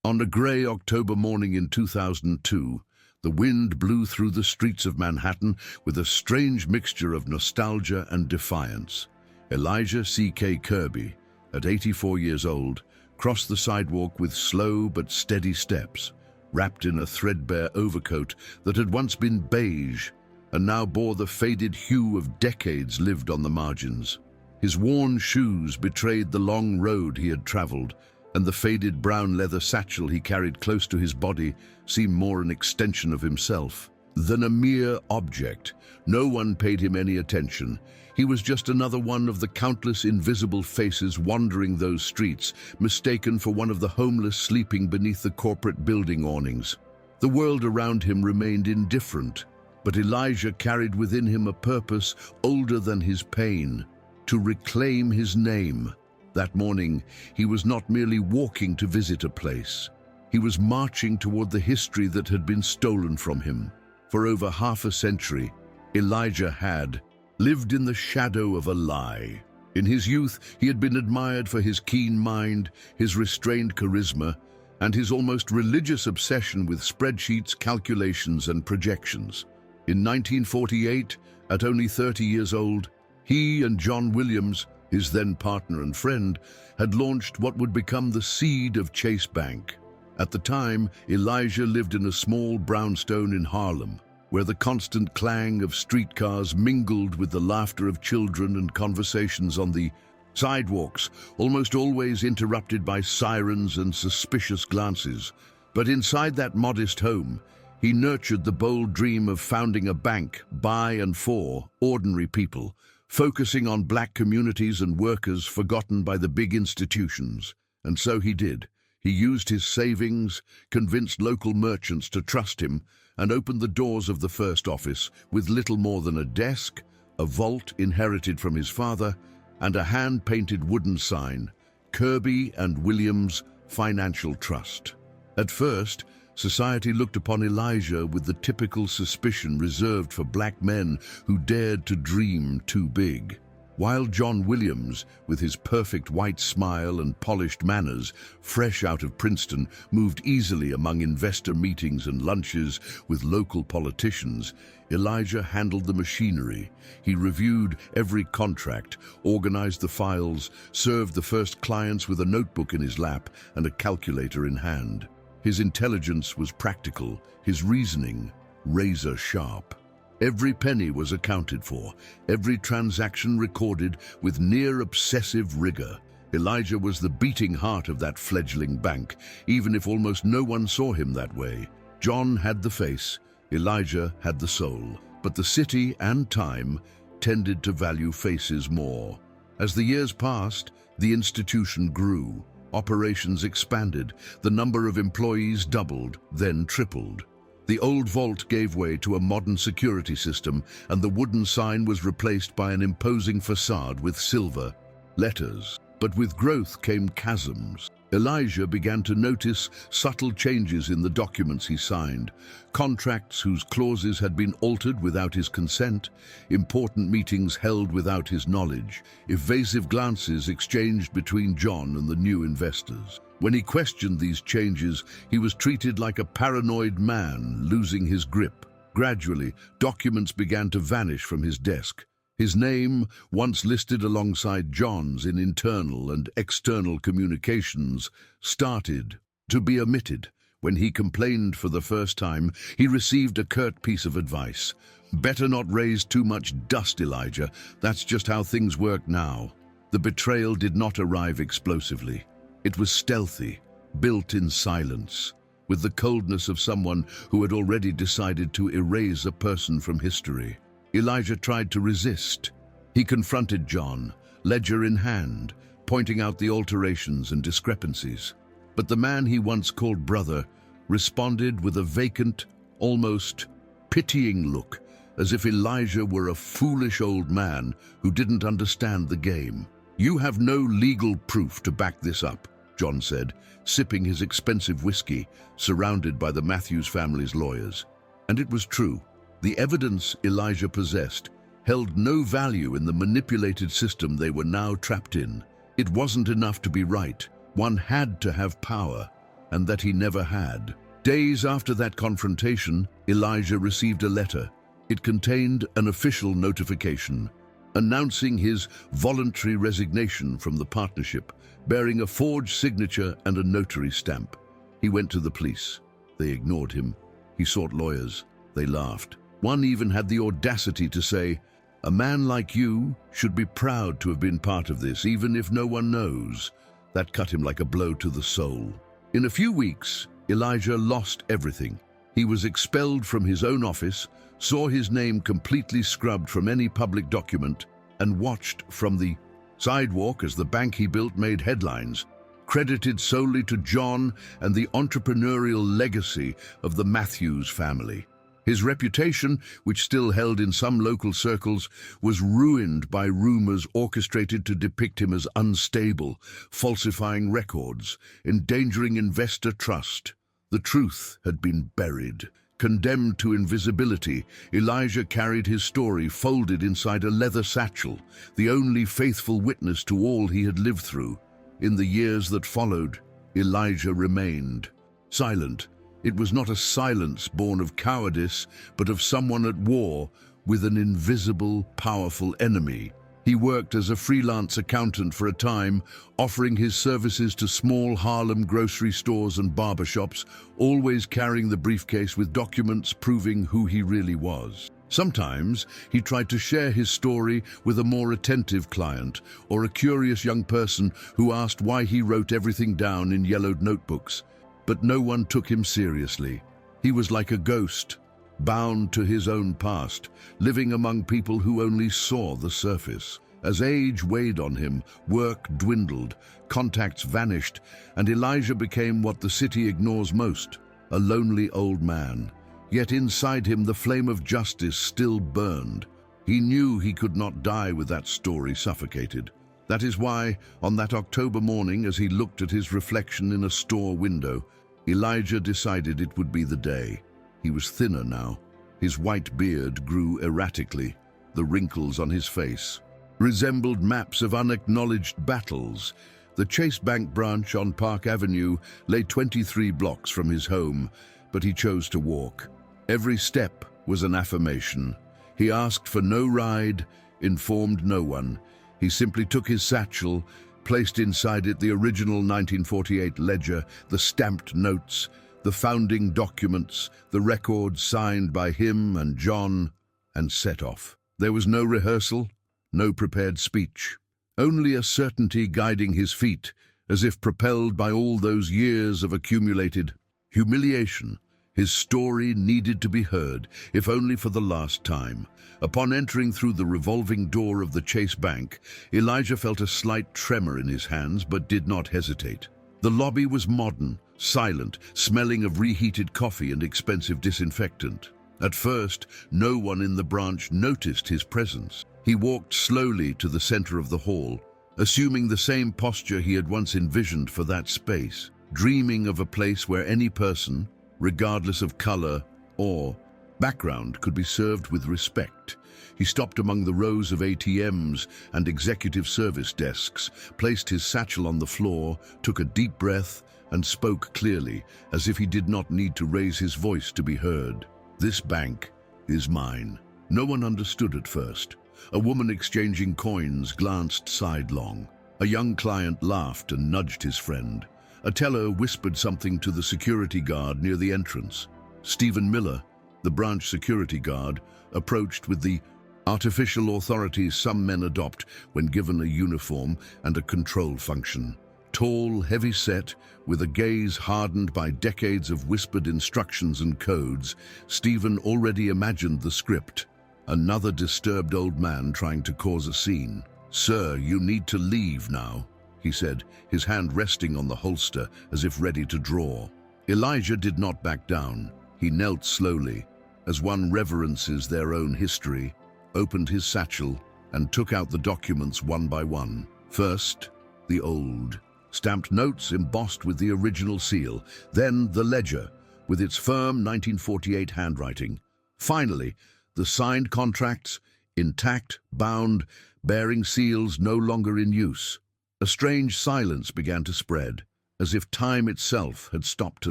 On a grey October morning in 2002, the wind blew through the streets of Manhattan with a strange mixture of nostalgia and defiance. Elijah C.K. Kirby, at 84 years old, crossed the sidewalk with slow but steady steps, wrapped in a threadbare overcoat that had once been beige and now bore the faded hue of decades lived on the margins. His worn shoes betrayed the long road he had traveled, and the faded brown leather satchel he carried close to his body seemed more an extension of himself than a mere object. No one paid him any attention. He was just another one of the countless invisible faces wandering those streets, mistaken for one of the homeless sleeping beneath the corporate building awnings. The world around him remained indifferent, but Elijah carried within him a purpose older than his pain: to reclaim his name. That morning, he was not merely walking to visit a place. He was marching toward the history that had been stolen from him. For over half a century, Elijah had lived in the shadow of a lie. In his youth, he had been admired for his keen mind, his restrained charisma, and his almost religious obsession with spreadsheets, calculations, and projections. In 1948, at only 30 years old, he and John Williams, his then partner and friend, had launched what would become the seed of Chase Bank. At the time, Elijah lived in a small brownstone in Harlem, where the constant clang of streetcars mingled with the laughter of children and conversations on the sidewalks, almost always interrupted by sirens and suspicious glances. But inside that modest home, he nurtured the bold dream of founding a bank by and for ordinary people, focusing on black communities and workers forgotten by the big institutions. And so he did. He used his savings, convinced local merchants to trust him, and opened the doors of the first office with little more than a desk, a vault inherited from his father, and a hand-painted wooden sign: Kirby and Williams Financial Trust. At first, society looked upon Elijah with the typical suspicion reserved for black men who dared to dream too big. While John Williams, with his perfect white smile and polished manners, fresh out of Princeton, moved easily among investor meetings and lunches with local politicians, Elijah handled the machinery. He reviewed every contract, organized the files, served the first clients with a notebook in his lap and a calculator in hand. His intelligence was practical, his reasoning razor-sharp. Every penny was accounted for, every transaction recorded with near-obsessive rigor. Elijah was the beating heart of that fledgling bank, even if almost no one saw him that way. John had the face, Elijah had the soul, but the city and time tended to value faces more. As the years passed, the institution grew. Operations expanded, the number of employees doubled, then tripled. The old vault gave way to a modern security system, and the wooden sign was replaced by an imposing facade with silver letters. But with growth came chasms. Elijah began to notice subtle changes in the documents he signed: contracts whose clauses had been altered without his consent, important meetings held without his knowledge, evasive glances exchanged between John and the new investors. When he questioned these changes, he was treated like a paranoid man losing his grip. Gradually, documents began to vanish from his desk. His name, once listed alongside John's in internal and external communications, started to be omitted. When he complained for the first time, he received a curt piece of advice: "Better not raise too much dust, Elijah. That's just how things work now." The betrayal did not arrive explosively. It was stealthy, built in silence, with the coldness of someone who had already decided to erase a person from history. Elijah tried to resist. He confronted John, ledger in hand, pointing out the alterations and discrepancies. But the man he once called brother responded with a vacant, almost pitying look, as if Elijah were a foolish old man who didn't understand the game. "You have no legal proof to back this up," John said, sipping his expensive whiskey, surrounded by the Matthews family's lawyers. And it was true. The evidence Elijah possessed held no value in the manipulated system they were now trapped in. It wasn't enough to be right. One had to have power, and that he never had. Days after that confrontation, Elijah received a letter. It contained an official notification announcing his voluntary resignation from the partnership, bearing a forged signature and a notary stamp. He went to the police. They ignored him. He sought lawyers. They laughed. One even had the audacity to say, "A man like you should be proud to have been part of this, even if no one knows." That cut him like a blow to the soul. In a few weeks, Elijah lost everything. He was expelled from his own office, saw his name completely scrubbed from any public document, and watched from the sidewalk as the bank he built made headlines, credited solely to John and the entrepreneurial legacy of the Matthews family. His reputation, which still held in some local circles, was ruined by rumors orchestrated to depict him as unstable, falsifying records, endangering investor trust. The truth had been buried. Condemned to invisibility, Elijah carried his story folded inside a leather satchel, the only faithful witness to all he had lived through. In the years that followed, Elijah remained silent. It was not a silence born of cowardice, but of someone at war with an invisible, powerful enemy. He worked as a freelance accountant for a time, offering his services to small Harlem grocery stores and barbershops, always carrying the briefcase with documents proving who he really was. Sometimes he tried to share his story with a more attentive client or a curious young person who asked why he wrote everything down in yellowed notebooks. But no one took him seriously. He was like a ghost, bound to his own past, living among people who only saw the surface. As age weighed on him, work dwindled, contacts vanished, and Elijah became what the city ignores most, a lonely old man. Yet inside him the flame of justice still burned. He knew he could not die with that story suffocated. That is why, on that October morning, as he looked at his reflection in a store window, Elijah decided it would be the day. He was thinner now. His white beard grew erratically. The wrinkles on his face resembled maps of unacknowledged battles. The Chase Bank branch on Park Avenue lay 23 blocks from his home, but he chose to walk. Every step was an affirmation. He asked for no ride, informed no one. He simply took his satchel, placed inside it the original 1948 ledger, the stamped notes, the founding documents, the records signed by him and John, and set off. There was no rehearsal, no prepared speech, only a certainty guiding his feet, as if propelled by all those years of accumulated humiliation. His story needed to be heard, if only for the last time. Upon entering through the revolving door of the Chase Bank, Elijah felt a slight tremor in his hands, but did not hesitate. The lobby was modern, silent, smelling of reheated coffee and expensive disinfectant. At first, no one in the branch noticed his presence. He walked slowly to the center of the hall, assuming the same posture he had once envisioned for that space, dreaming of a place where any person, regardless of color or background, could be served with respect. He stopped among the rows of ATMs and executive service desks, placed his satchel on the floor, took a deep breath, and spoke clearly, as if he did not need to raise his voice to be heard. "This bank is mine." No one understood at first. A woman exchanging coins glanced sidelong. A young client laughed and nudged his friend. A teller whispered something to the security guard near the entrance. Stephen Miller, the branch security guard, approached with the artificial authority some men adopt when given a uniform and a control function. Tall, heavy-set, with a gaze hardened by decades of whispered instructions and codes, Stephen already imagined the script. Another disturbed old man trying to cause a scene. "Sir, you need to leave now," he said, his hand resting on the holster as if ready to draw. Elijah did not back down. He knelt slowly, as one reverences their own history, opened his satchel, and took out the documents one by one. First, the old, stamped notes embossed with the original seal, then the ledger, with its firm 1948 handwriting. Finally, the signed contracts, intact, bound, bearing seals no longer in use. A strange silence began to spread. as if time itself had stopped to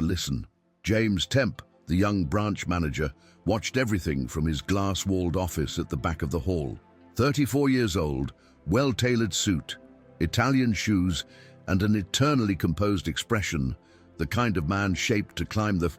listen. James Temp, the young branch manager, watched everything from his glass-walled office at the back of the hall. 34 years old, well-tailored suit, Italian shoes, and an eternally composed expression, the kind of man shaped to climb the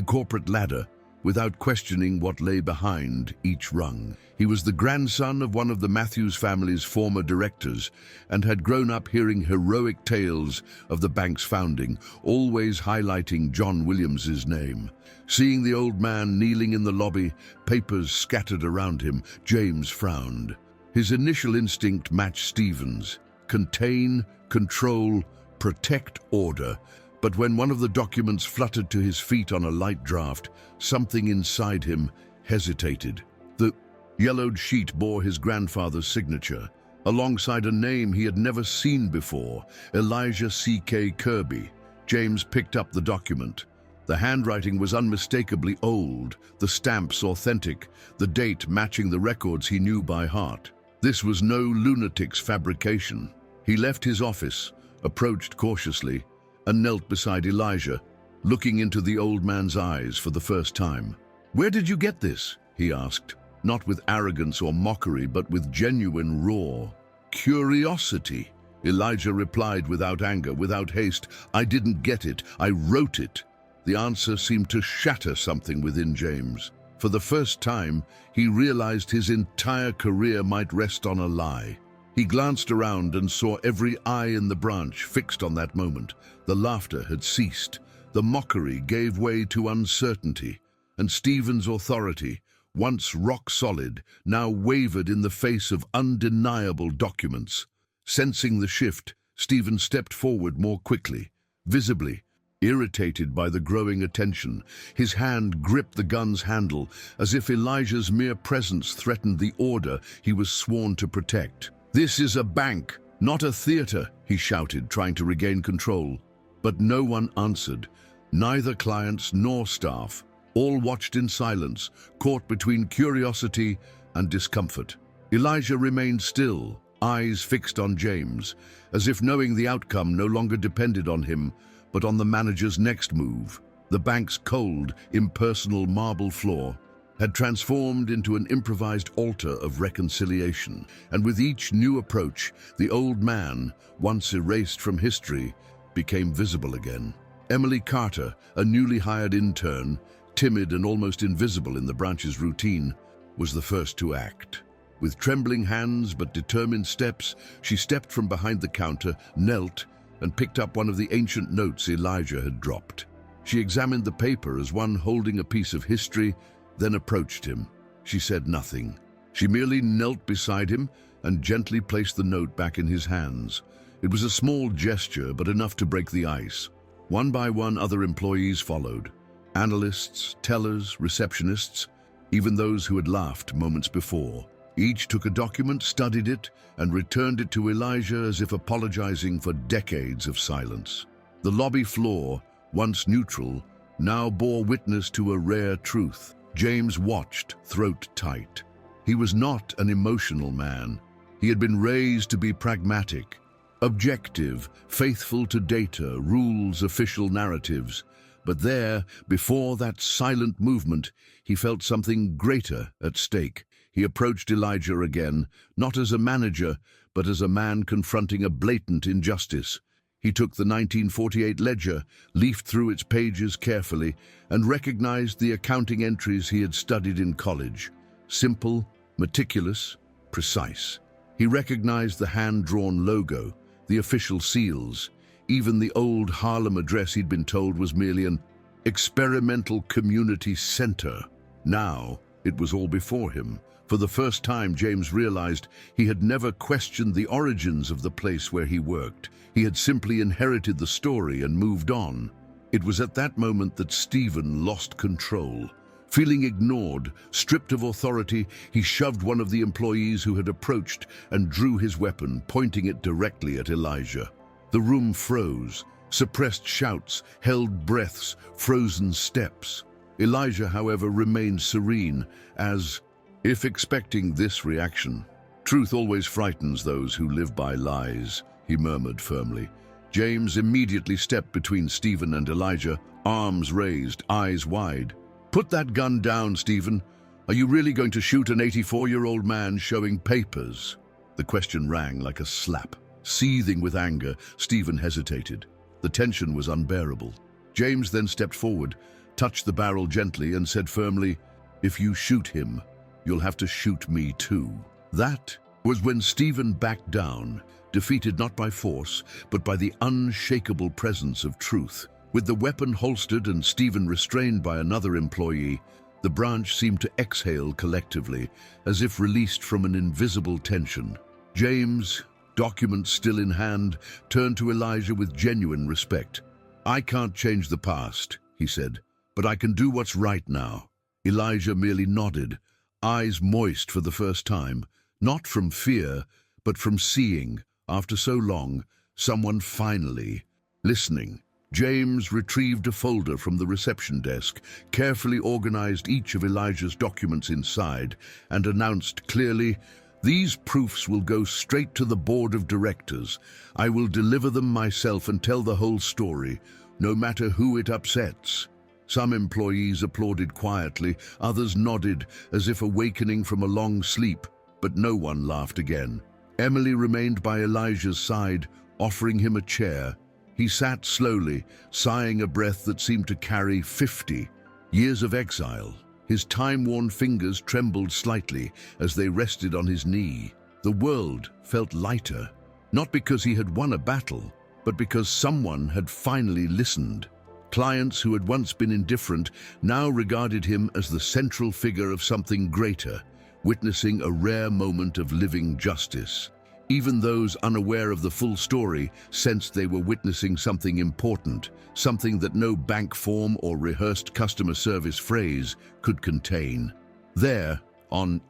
corporate ladder without questioning what lay behind each rung. He was the grandson of one of the Matthews family's former directors and had grown up hearing heroic tales of the bank's founding, always highlighting John Williams's name. Seeing the old man kneeling in the lobby, papers scattered around him, James frowned. His initial instinct matched Stephen's: contain, control, protect order. But when one of the documents fluttered to his feet on a light draft, something inside him hesitated. The yellowed sheet bore his grandfather's signature, alongside a name he had never seen before, Elijah C.K. Kirby. James picked up the document. The handwriting was unmistakably old, the stamps authentic, the date matching the records he knew by heart. This was no lunatic's fabrication. He left his office, approached cautiously, and knelt beside Elijah, looking into the old man's eyes for the first time. "Where did you get this?" he asked, not with arrogance or mockery, but with genuine raw curiosity. Elijah replied without anger, without haste, "I didn't get it, I wrote it." The answer seemed to shatter something within James. For the first time, he realized his entire career might rest on a lie. He glanced around and saw every eye in the branch fixed on that moment. The laughter had ceased. The mockery gave way to uncertainty, and Stephen's authority, once rock solid, now wavered in the face of undeniable documents. Sensing the shift, Stephen stepped forward more quickly, visibly irritated by the growing attention. His hand gripped the gun's handle, as if Elijah's mere presence threatened the order he was sworn to protect. "This is a bank, not a theater," he shouted, trying to regain control. But no one answered, neither clients nor staff. All watched in silence, caught between curiosity and discomfort. Elijah remained still, eyes fixed on James, as if knowing the outcome no longer depended on him, but on the manager's next move. The bank's cold, impersonal marble floor had transformed into an improvised altar of reconciliation, and with each new approach, the old man, once erased from history, became visible again. Emily Carter, a newly hired intern, timid and almost invisible in the branch's routine, was the first to act. With trembling hands but determined steps, she stepped from behind the counter, knelt, and picked up one of the ancient notes Elijah had dropped. She examined the paper as one holding a piece of history, then approached him. She said nothing. She merely knelt beside him and gently placed the note back in his hands. It was a small gesture, but enough to break the ice. One by one, other employees followed. Analysts, tellers, receptionists, even those who had laughed moments before. Each took a document, studied it, and returned it to Elijah as if apologizing for decades of silence. The lobby floor, once neutral, now bore witness to a rare truth. James watched, throat tight. He was not an emotional man. He had been raised to be pragmatic, objective, faithful to data, rules, official narratives. But there, before that silent movement, he felt something greater at stake. He approached Elijah again, not as a manager, but as a man confronting a blatant injustice. He took the 1948 ledger, leafed through its pages carefully, and recognized the accounting entries he had studied in college. Simple, meticulous, precise. He recognized the hand-drawn logo, the official seals. Even the old Harlem address he'd been told was merely an experimental community center. Now, it was all before him. For the first time, James realized he had never questioned the origins of the place where he worked. He had simply inherited the story and moved on. It was at that moment that Stephen lost control. Feeling ignored, stripped of authority, he shoved one of the employees who had approached and drew his weapon, pointing it directly at Elijah. The room froze. Suppressed shouts, held breaths, frozen steps. Elijah, however, remained serene, as if expecting this reaction. "Truth always frightens those who live by lies," he murmured firmly. James immediately stepped between Stephen and Elijah, arms raised, eyes wide. "Put that gun down, Stephen. Are you really going to shoot an 84-year-old man showing papers?" The question rang like a slap. Seething with anger, Stephen hesitated. The tension was unbearable. James then stepped forward, touched the barrel gently, and said firmly, "If you shoot him, you'll have to shoot me too." That was when Stephen backed down, defeated not by force, but by the unshakable presence of truth. With the weapon holstered and Stephen restrained by another employee, the branch seemed to exhale collectively, as if released from an invisible tension. James, documents still in hand, turned to Elijah with genuine respect. "I can't change the past," he said, "but I can do what's right now." Elijah merely nodded, eyes moist for the first time, not from fear, but from seeing, after so long, someone finally listening. James retrieved a folder from the reception desk, carefully organized each of Elijah's documents inside, and announced clearly, "These proofs will go straight to the board of directors. I will deliver them myself and tell the whole story, no matter who it upsets." Some employees applauded quietly, others nodded as if awakening from a long sleep, but no one laughed again. Emily remained by Elijah's side, offering him a chair. He sat slowly, sighing a breath that seemed to carry 50 years of exile. His time-worn fingers trembled slightly as they rested on his knee. The world felt lighter, not because he had won a battle, but because someone had finally listened. Clients who had once been indifferent now regarded him as the central figure of something greater, witnessing a rare moment of living justice. Even those unaware of the full story sensed they were witnessing something important, something that no bank form or rehearsed customer service phrase could contain. There, on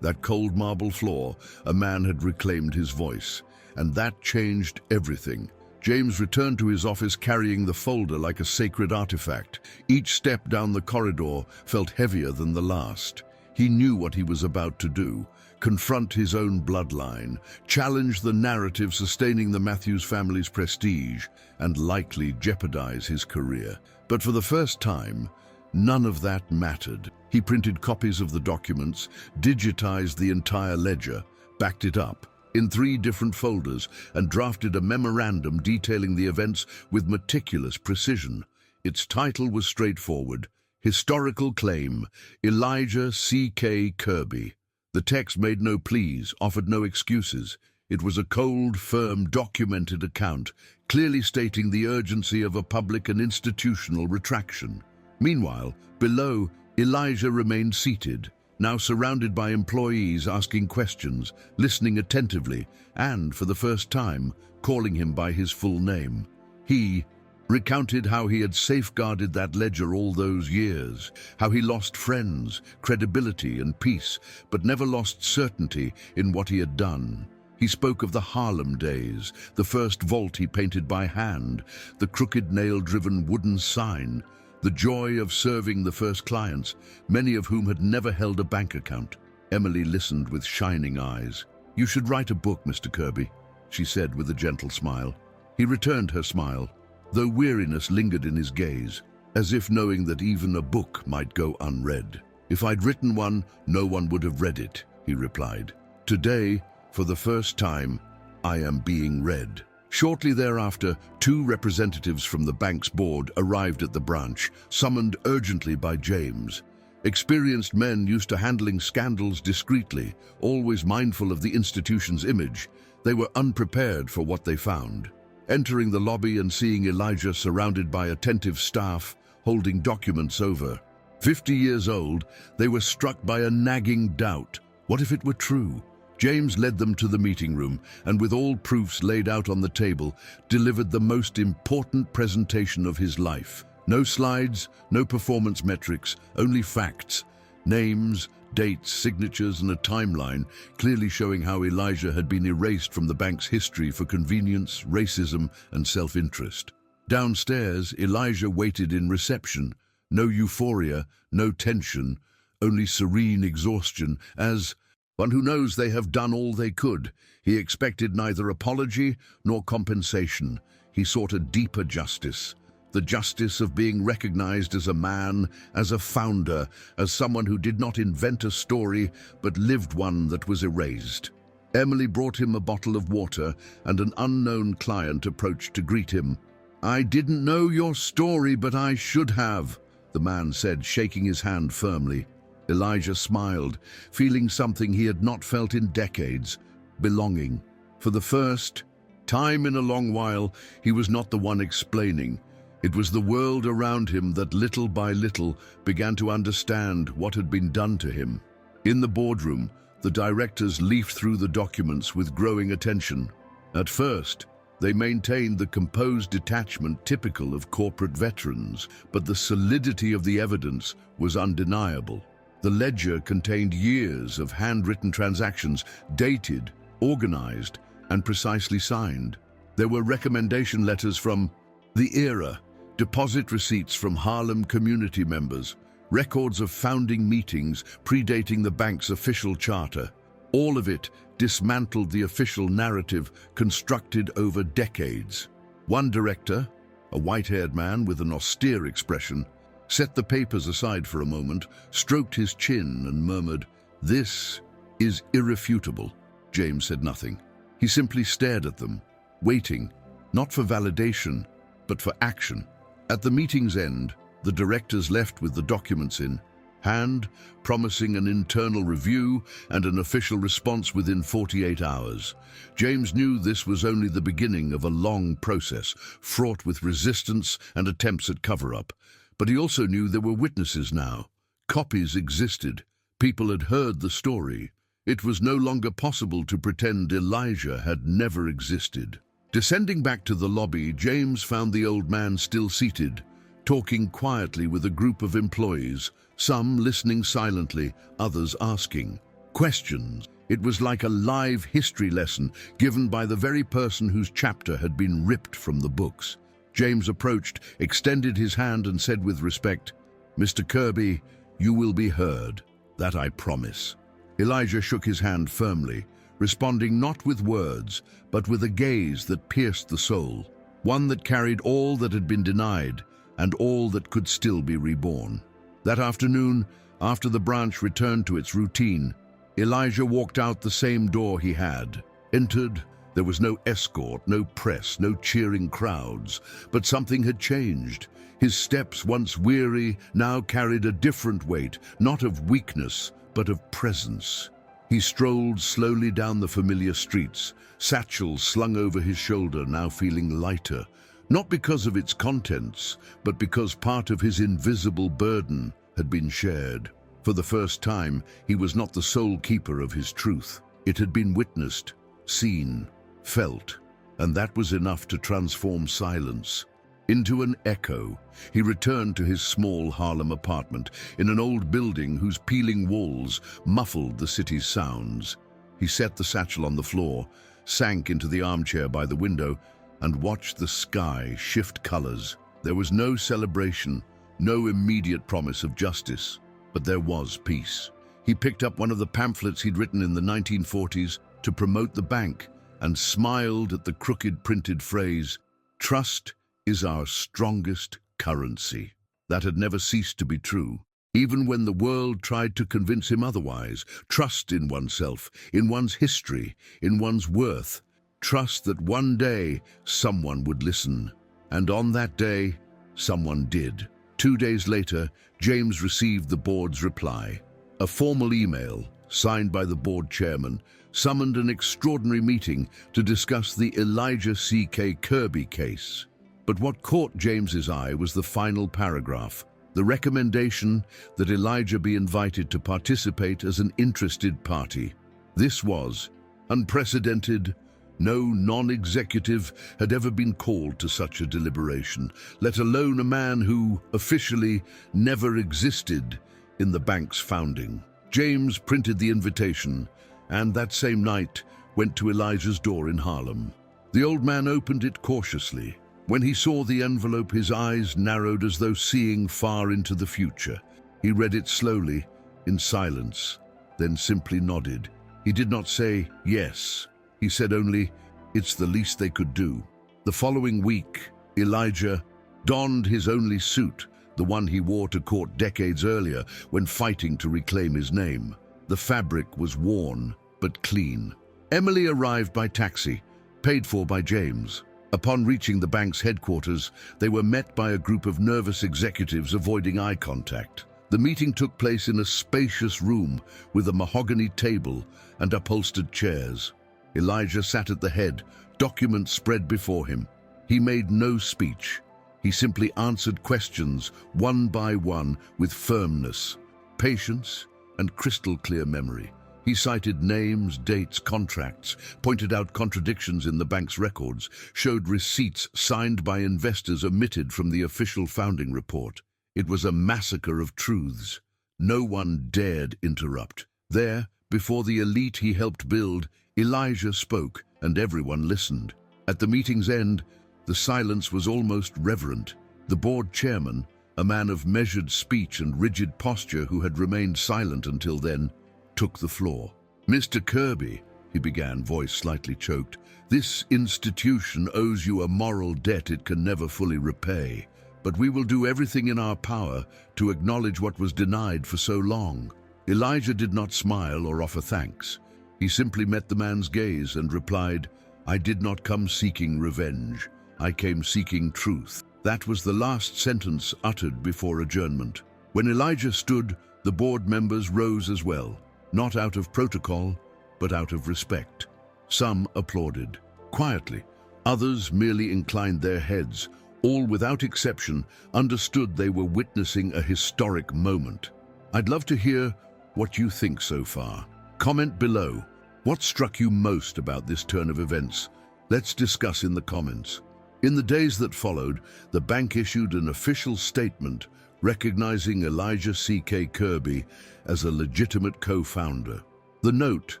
that cold marble floor, a man had reclaimed his voice, and that changed everything. James returned to his office carrying the folder like a sacred artifact. Each step down the corridor felt heavier than the last. He knew what he was about to do: confront his own bloodline, challenge the narrative sustaining the Matthews family's prestige, and likely jeopardize his career. But for the first time, none of that mattered. He printed copies of the documents, digitized the entire ledger, backed it up in 3 different folders, and drafted a memorandum detailing the events with meticulous precision. Its title was straightforward: Historical Claim, Elijah C.K. Kirby. The text made no pleas, offered no excuses. It was a cold, firm, documented account, clearly stating the urgency of a public and institutional retraction. Meanwhile, below, Elijah remained seated, now surrounded by employees asking questions, listening attentively, and, for the first time, calling him by his full name. He recounted how he had safeguarded that ledger all those years, how he lost friends, credibility, and peace, but never lost certainty in what he had done. He spoke of the Harlem days, the first vault he painted by hand, the crooked nail-driven wooden sign, the joy of serving the first clients, many of whom had never held a bank account. Emily listened with shining eyes. "You should write a book, Mr. Kirby," she said with a gentle smile. He returned her smile, though weariness lingered in his gaze, as if knowing that even a book might go unread. "If I'd written one, no one would have read it," he replied. "Today, for the first time, I am being read." Shortly thereafter, 2 representatives from the bank's board arrived at the branch, summoned urgently by James. Experienced men used to handling scandals discreetly, always mindful of the institution's image, they were unprepared for what they found. Entering the lobby and seeing Elijah surrounded by attentive staff, holding documents over 50 years old, they were struck by a nagging doubt. What if it were true? James led them to the meeting room, and with all proofs laid out on the table, delivered the most important presentation of his life. No slides, no performance metrics, only facts, names, dates, signatures, and a timeline, clearly showing how Elijah had been erased from the bank's history for convenience, racism, and self-interest. Downstairs, Elijah waited in reception. No euphoria, no tension, only serene exhaustion, as one who knows they have done all they could. He expected neither apology nor compensation. He sought a deeper justice, the justice of being recognized as a man, as a founder, as someone who did not invent a story but lived one that was erased. Emily brought him a bottle of water, and an unknown client approached to greet him. "I didn't know your story, but I should have," the man said, shaking his hand firmly. Elijah smiled, feeling something he had not felt in decades: belonging. For the first time in a long while, he was not the one explaining. It was the world around him that little by little began to understand what had been done to him. In the boardroom, the directors leafed through the documents with growing attention. At first, they maintained the composed detachment typical of corporate veterans, but the solidity of the evidence was undeniable. The ledger contained years of handwritten transactions, dated, organized, and precisely signed. There were recommendation letters from the era, deposit receipts from Harlem community members, records of founding meetings predating the bank's official charter. All of it dismantled the official narrative constructed over decades. One director, a white-haired man with an austere expression, set the papers aside for a moment, stroked his chin and murmured, "This is irrefutable." James said nothing. He simply stared at them, waiting, not for validation, but for action. At the meeting's end, the directors left with the documents in hand, promising an internal review and an official response within 48 hours. James knew this was only the beginning of a long process, fraught with resistance and attempts at cover-up. But he also knew there were witnesses now. Copies existed. People had heard the story. It was no longer possible to pretend Elijah had never existed. Descending back to the lobby, James found the old man still seated, talking quietly with a group of employees, some listening silently, others asking questions. It was like a live history lesson given by the very person whose chapter had been ripped from the books. James approached, extended his hand and said with respect, "Mr. Kirby, you will be heard. That I promise." Elijah shook his hand firmly, responding not with words, but with a gaze that pierced the soul, one that carried all that had been denied and all that could still be reborn. That afternoon, after the branch returned to its routine, Elijah walked out the same door he had entered. There was no escort, no press, no cheering crowds, but something had changed. His steps, once weary, now carried a different weight, not of weakness, but of presence. He strolled slowly down the familiar streets, satchel slung over his shoulder, now feeling lighter, not because of its contents, but because part of his invisible burden had been shared. For the first time, he was not the sole keeper of his truth. It had been witnessed, seen, felt, and that was enough to transform silence into an echo. He returned to his small Harlem apartment in an old building whose peeling walls muffled the city's sounds. He set the satchel on the floor, sank into the armchair by the window, and watched the sky shift colors. There was no celebration, no immediate promise of justice, but there was peace. He picked up one of the pamphlets he'd written in the 1940s to promote the bank and smiled at the crooked printed phrase, "Trust is our strongest currency." That had never ceased to be true, even when the world tried to convince him otherwise. Trust in oneself, in one's history, in one's worth. Trust that one day someone would listen. And on that day, someone did. 2 days later, James received the board's reply. A formal email, signed by the board chairman, summoned an extraordinary meeting to discuss the Elijah C.K. Kirby case. But what caught James's eye was the final paragraph, the recommendation that Elijah be invited to participate as an interested party. This was unprecedented. No non-executive had ever been called to such a deliberation, let alone a man who, officially, never existed in the bank's founding. James printed the invitation, and that same night went to Elijah's door in Harlem. The old man opened it cautiously. When he saw the envelope, his eyes narrowed as though seeing far into the future. He read it slowly, in silence, then simply nodded. He did not say yes. He said only, "It's the least they could do." The following week, Elijah donned his only suit, the one he wore to court decades earlier when fighting to reclaim his name. The fabric was worn, but clean. Emily arrived by taxi, paid for by James. Upon reaching the bank's headquarters, they were met by a group of nervous executives avoiding eye contact. The meeting took place in a spacious room with a mahogany table and upholstered chairs. Elijah sat at the head, documents spread before him. He made no speech. He simply answered questions one by one with firmness, patience, and crystal-clear memory. He cited names, dates, contracts, pointed out contradictions in the bank's records, showed receipts signed by investors omitted from the official founding report. It was a massacre of truths. No one dared interrupt. There, before the elite he helped build, Elijah spoke, and everyone listened. At the meeting's end, the silence was almost reverent. The board chairman, a man of measured speech and rigid posture who had remained silent until then, took the floor. "Mr. Kirby," he began, voice slightly choked, "this institution owes you a moral debt it can never fully repay, but we will do everything in our power to acknowledge what was denied for so long." Elijah did not smile or offer thanks. He simply met the man's gaze and replied, "I did not come seeking revenge. I came seeking truth." That was the last sentence uttered before adjournment. When Elijah stood, the board members rose as well. Not out of protocol, but out of respect. Some applauded, quietly. Others merely inclined their heads. All, without exception, understood they were witnessing a historic moment. I'd love to hear what you think so far. Comment below. What struck you most about this turn of events? Let's discuss in the comments. In the days that followed, the bank issued an official statement recognizing Elijah C.K. Kirby as a legitimate co-founder. The note,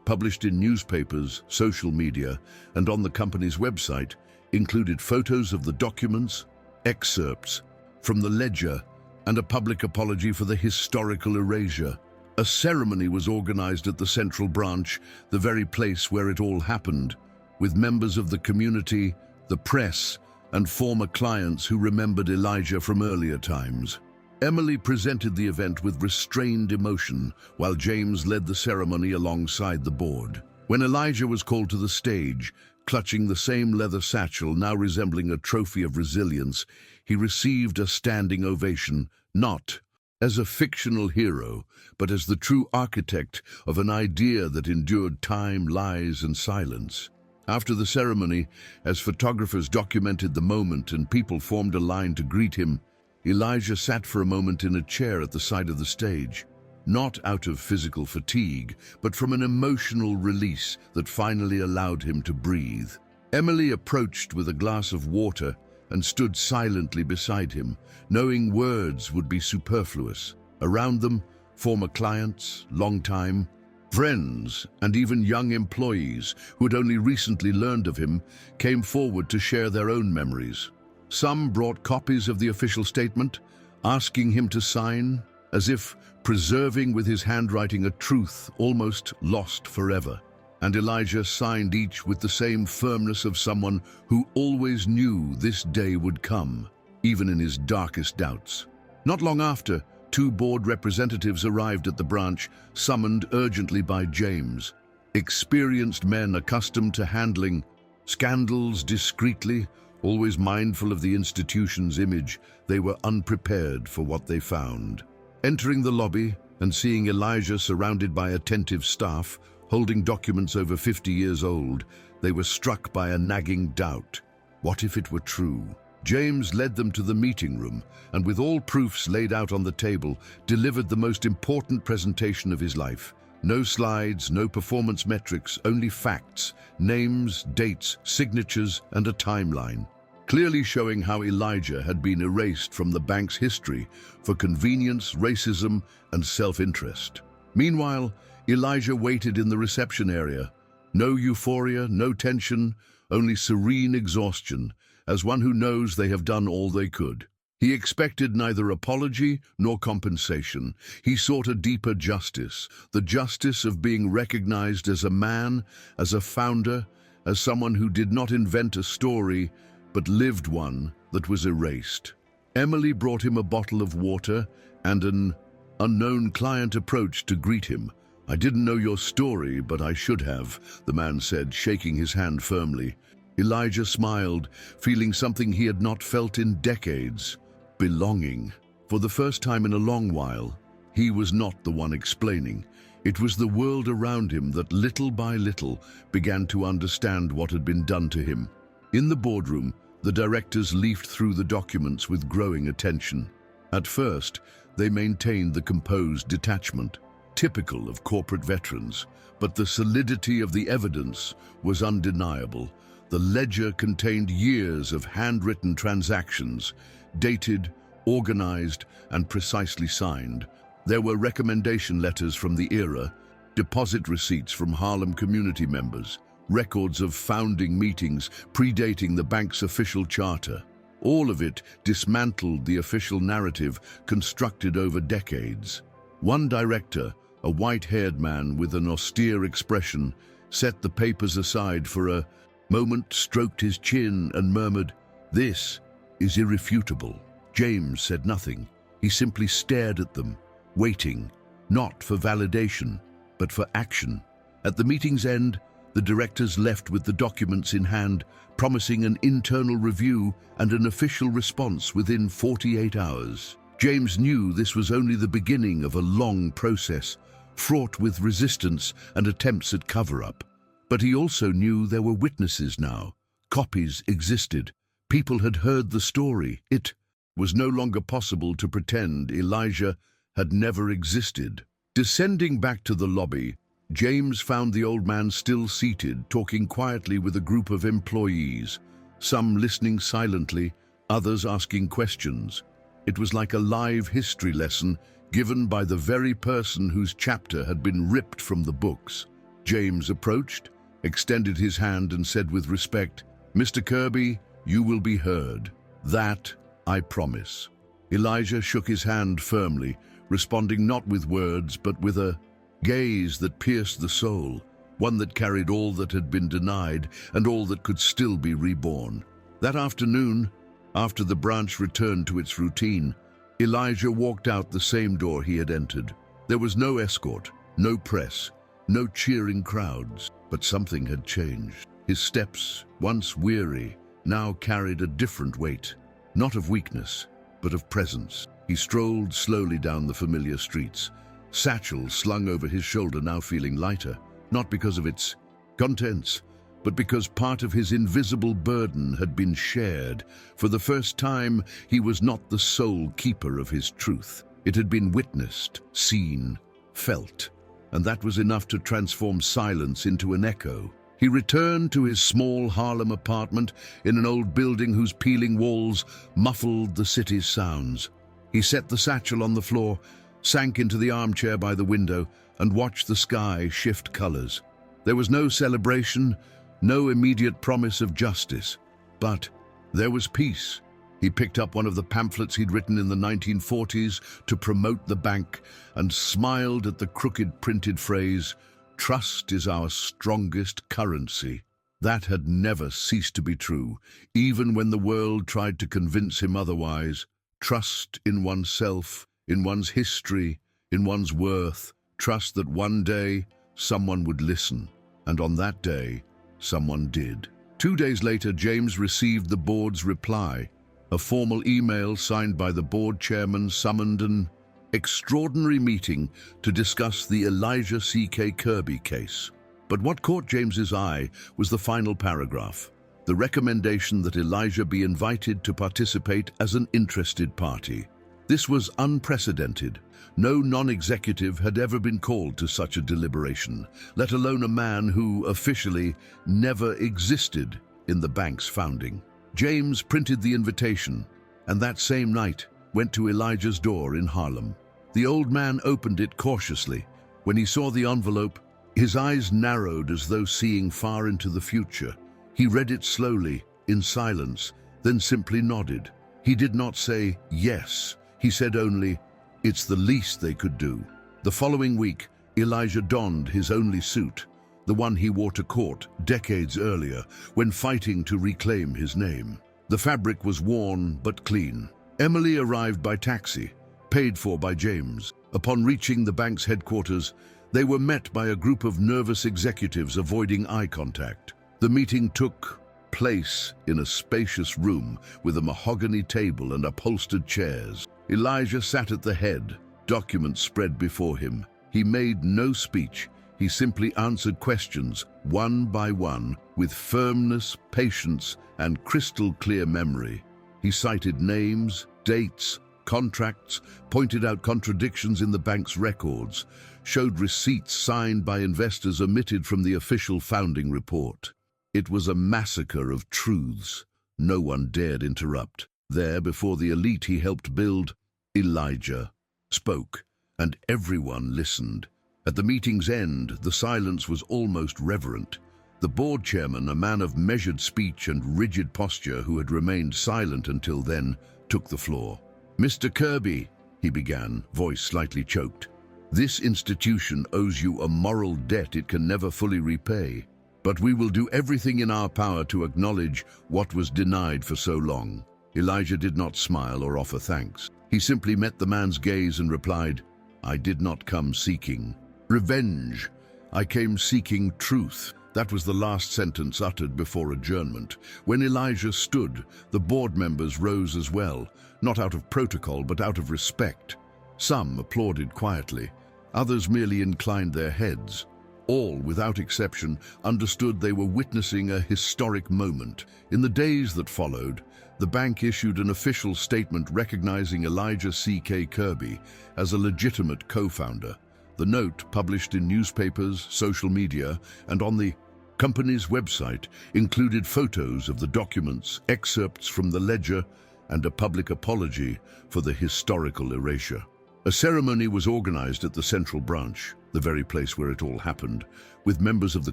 published in newspapers, social media, and on the company's website, included photos of the documents, excerpts from the ledger, and a public apology for the historical erasure. A ceremony was organized at the central branch, the very place where it all happened, with members of the community, the press, and former clients who remembered Elijah from earlier times. Emily presented the event with restrained emotion, while James led the ceremony alongside the board. When Elijah was called to the stage, clutching the same leather satchel now resembling a trophy of resilience, he received a standing ovation, not as a fictional hero, but as the true architect of an idea that endured time, lies, and silence. After the ceremony, as photographers documented the moment and people formed a line to greet him, Elijah sat for a moment in a chair at the side of the stage, not out of physical fatigue, but from an emotional release that finally allowed him to breathe. Emily approached with a glass of water and stood silently beside him, knowing words would be superfluous. Around them, former clients, longtime friends, and even young employees who had only recently learned of him came forward to share their own memories. Some brought copies of the official statement, asking him to sign, as if preserving with his handwriting a truth almost lost forever. And Elijah signed each with the same firmness of someone who always knew this day would come, even in his darkest doubts. Not long after, 2 board representatives arrived at the branch, summoned urgently by James. Experienced men accustomed to handling scandals discreetly, always mindful of the institution's image, they were unprepared for what they found. Entering the lobby and seeing Elijah surrounded by attentive staff, holding documents over 50 years old, they were struck by a nagging doubt. What if it were true? James led them to the meeting room and, with all proofs laid out on the table, delivered the most important presentation of his life. No slides, no performance metrics, only facts, names, dates, signatures, and a timeline, clearly showing how Elijah had been erased from the bank's history for convenience, racism, and self-interest. Meanwhile, Elijah waited in the reception area. No euphoria, no tension, only serene exhaustion, as one who knows they have done all they could. He expected neither apology nor compensation. He sought a deeper justice, the justice of being recognized as a man, as a founder, as someone who did not invent a story, but lived one that was erased. Emily brought him a bottle of water, and an unknown client approached to greet him. "I didn't know your story, but I should have," the man said, shaking his hand firmly. Elijah smiled, feeling something he had not felt in decades: belonging. For the first time in a long while, he was not the one explaining. It was the world around him that little by little began to understand what had been done to him. In the boardroom, the directors leafed through the documents with growing attention. At first, they maintained the composed detachment, typical of corporate veterans, but the solidity of the evidence was undeniable. The ledger contained years of handwritten transactions, dated, organized, and precisely signed. There were recommendation letters from the era, deposit receipts from Harlem community members, records of founding meetings predating the bank's official charter. All of it dismantled the official narrative constructed over decades. One director, a white-haired man with an austere expression, set the papers aside for a moment, stroked his chin, and murmured, "This is irrefutable." James said nothing. He simply stared at them, waiting, not for validation, but for action. At the meeting's end, the directors left with the documents in hand, promising an internal review and an official response within 48 hours. James knew this was only the beginning of a long process, fraught with resistance and attempts at cover-up. But he also knew there were witnesses now. Copies existed. People had heard the story. It was no longer possible to pretend Elijah had never existed. Descending back to the lobby, James found the old man still seated, talking quietly with a group of employees, some listening silently, others asking questions. It was like a live history lesson given by the very person whose chapter had been ripped from the books. James approached, extended his hand, and said with respect, "Mr. Kirby, you will be heard. That I promise." Elijah shook his hand firmly, responding not with words, but with a gaze that pierced the soul, one that carried all that had been denied and all that could still be reborn. That afternoon, after the branch returned to its routine, Elijah walked out the same door he had entered. There was no escort, no press, no cheering crowds, but something had changed. His steps, once weary, now carried a different weight, not of weakness, but of presence. He strolled slowly down the familiar streets, satchel slung over his shoulder now feeling lighter, not because of its contents, but because part of his invisible burden had been shared. For the first time, he was not the sole keeper of his truth. It had been witnessed, seen, felt, and that was enough to transform silence into an echo. He returned to his small Harlem apartment in an old building whose peeling walls muffled the city's sounds. He set the satchel on the floor, sank into the armchair by the window, and watched the sky shift colors. There was no celebration, no immediate promise of justice, but there was peace. He picked up one of the pamphlets he'd written in the 1940s to promote the bank and smiled at the crooked printed phrase, "Trust is our strongest currency." That had never ceased to be true, even when the world tried to convince him otherwise. Trust in oneself, in one's history, in one's worth. Trust that one day someone would listen, and on that day, someone did. 2 days later, James received the board's reply. A formal email signed by the board chairman summoned an extraordinary meeting to discuss the Elijah C.K. Kirby case. But what caught James's eye was the final paragraph, the recommendation that Elijah be invited to participate as an interested party. This was unprecedented. No non-executive had ever been called to such a deliberation, let alone a man who, officially, never existed in the bank's founding. James printed the invitation, and that same night went to Elijah's door in Harlem. The old man opened it cautiously. When he saw the envelope, his eyes narrowed as though seeing far into the future. He read it slowly, in silence, then simply nodded. He did not say yes. He said only, "It's the least they could do." The following week, Elijah donned his only suit, the one he wore to court decades earlier when fighting to reclaim his name. The fabric was worn but clean. Emily arrived by taxi, paid for by James. Upon reaching the bank's headquarters, they were met by a group of nervous executives avoiding eye contact. The meeting took place in a spacious room with a mahogany table and upholstered chairs. Elijah sat at the head, documents spread before him. He made no speech. He simply answered questions, one by one, with firmness, patience, and crystal-clear memory. He cited names, dates, contracts, pointed out contradictions in the bank's records, showed receipts signed by investors omitted from the official founding report. It was a massacre of truths. No one dared interrupt. There, before the elite he helped build, Elijah spoke, and everyone listened. At the meeting's end, the silence was almost reverent. The board chairman, a man of measured speech and rigid posture who had remained silent until then, took the floor. "Mr. Kirby," he began, voice slightly choked, "this institution owes you a moral debt it can never fully repay. But we will do everything in our power to acknowledge what was denied for so long." Elijah did not smile or offer thanks. He simply met the man's gaze and replied, "I did not come seeking revenge. I came seeking truth." That was the last sentence uttered before adjournment. When Elijah stood, the board members rose as well, not out of protocol but out of respect. Some applauded quietly, others merely inclined their heads. All, without exception, understood they were witnessing a historic moment. In the days that followed, the bank issued an official statement recognizing Elijah C.K. Kirby as a legitimate co-founder. The note, published in newspapers, social media, and on the company's website, included photos of the documents, excerpts from the ledger, and a public apology for the historical erasure. A ceremony was organized at the central branch, the very place where it all happened, with members of the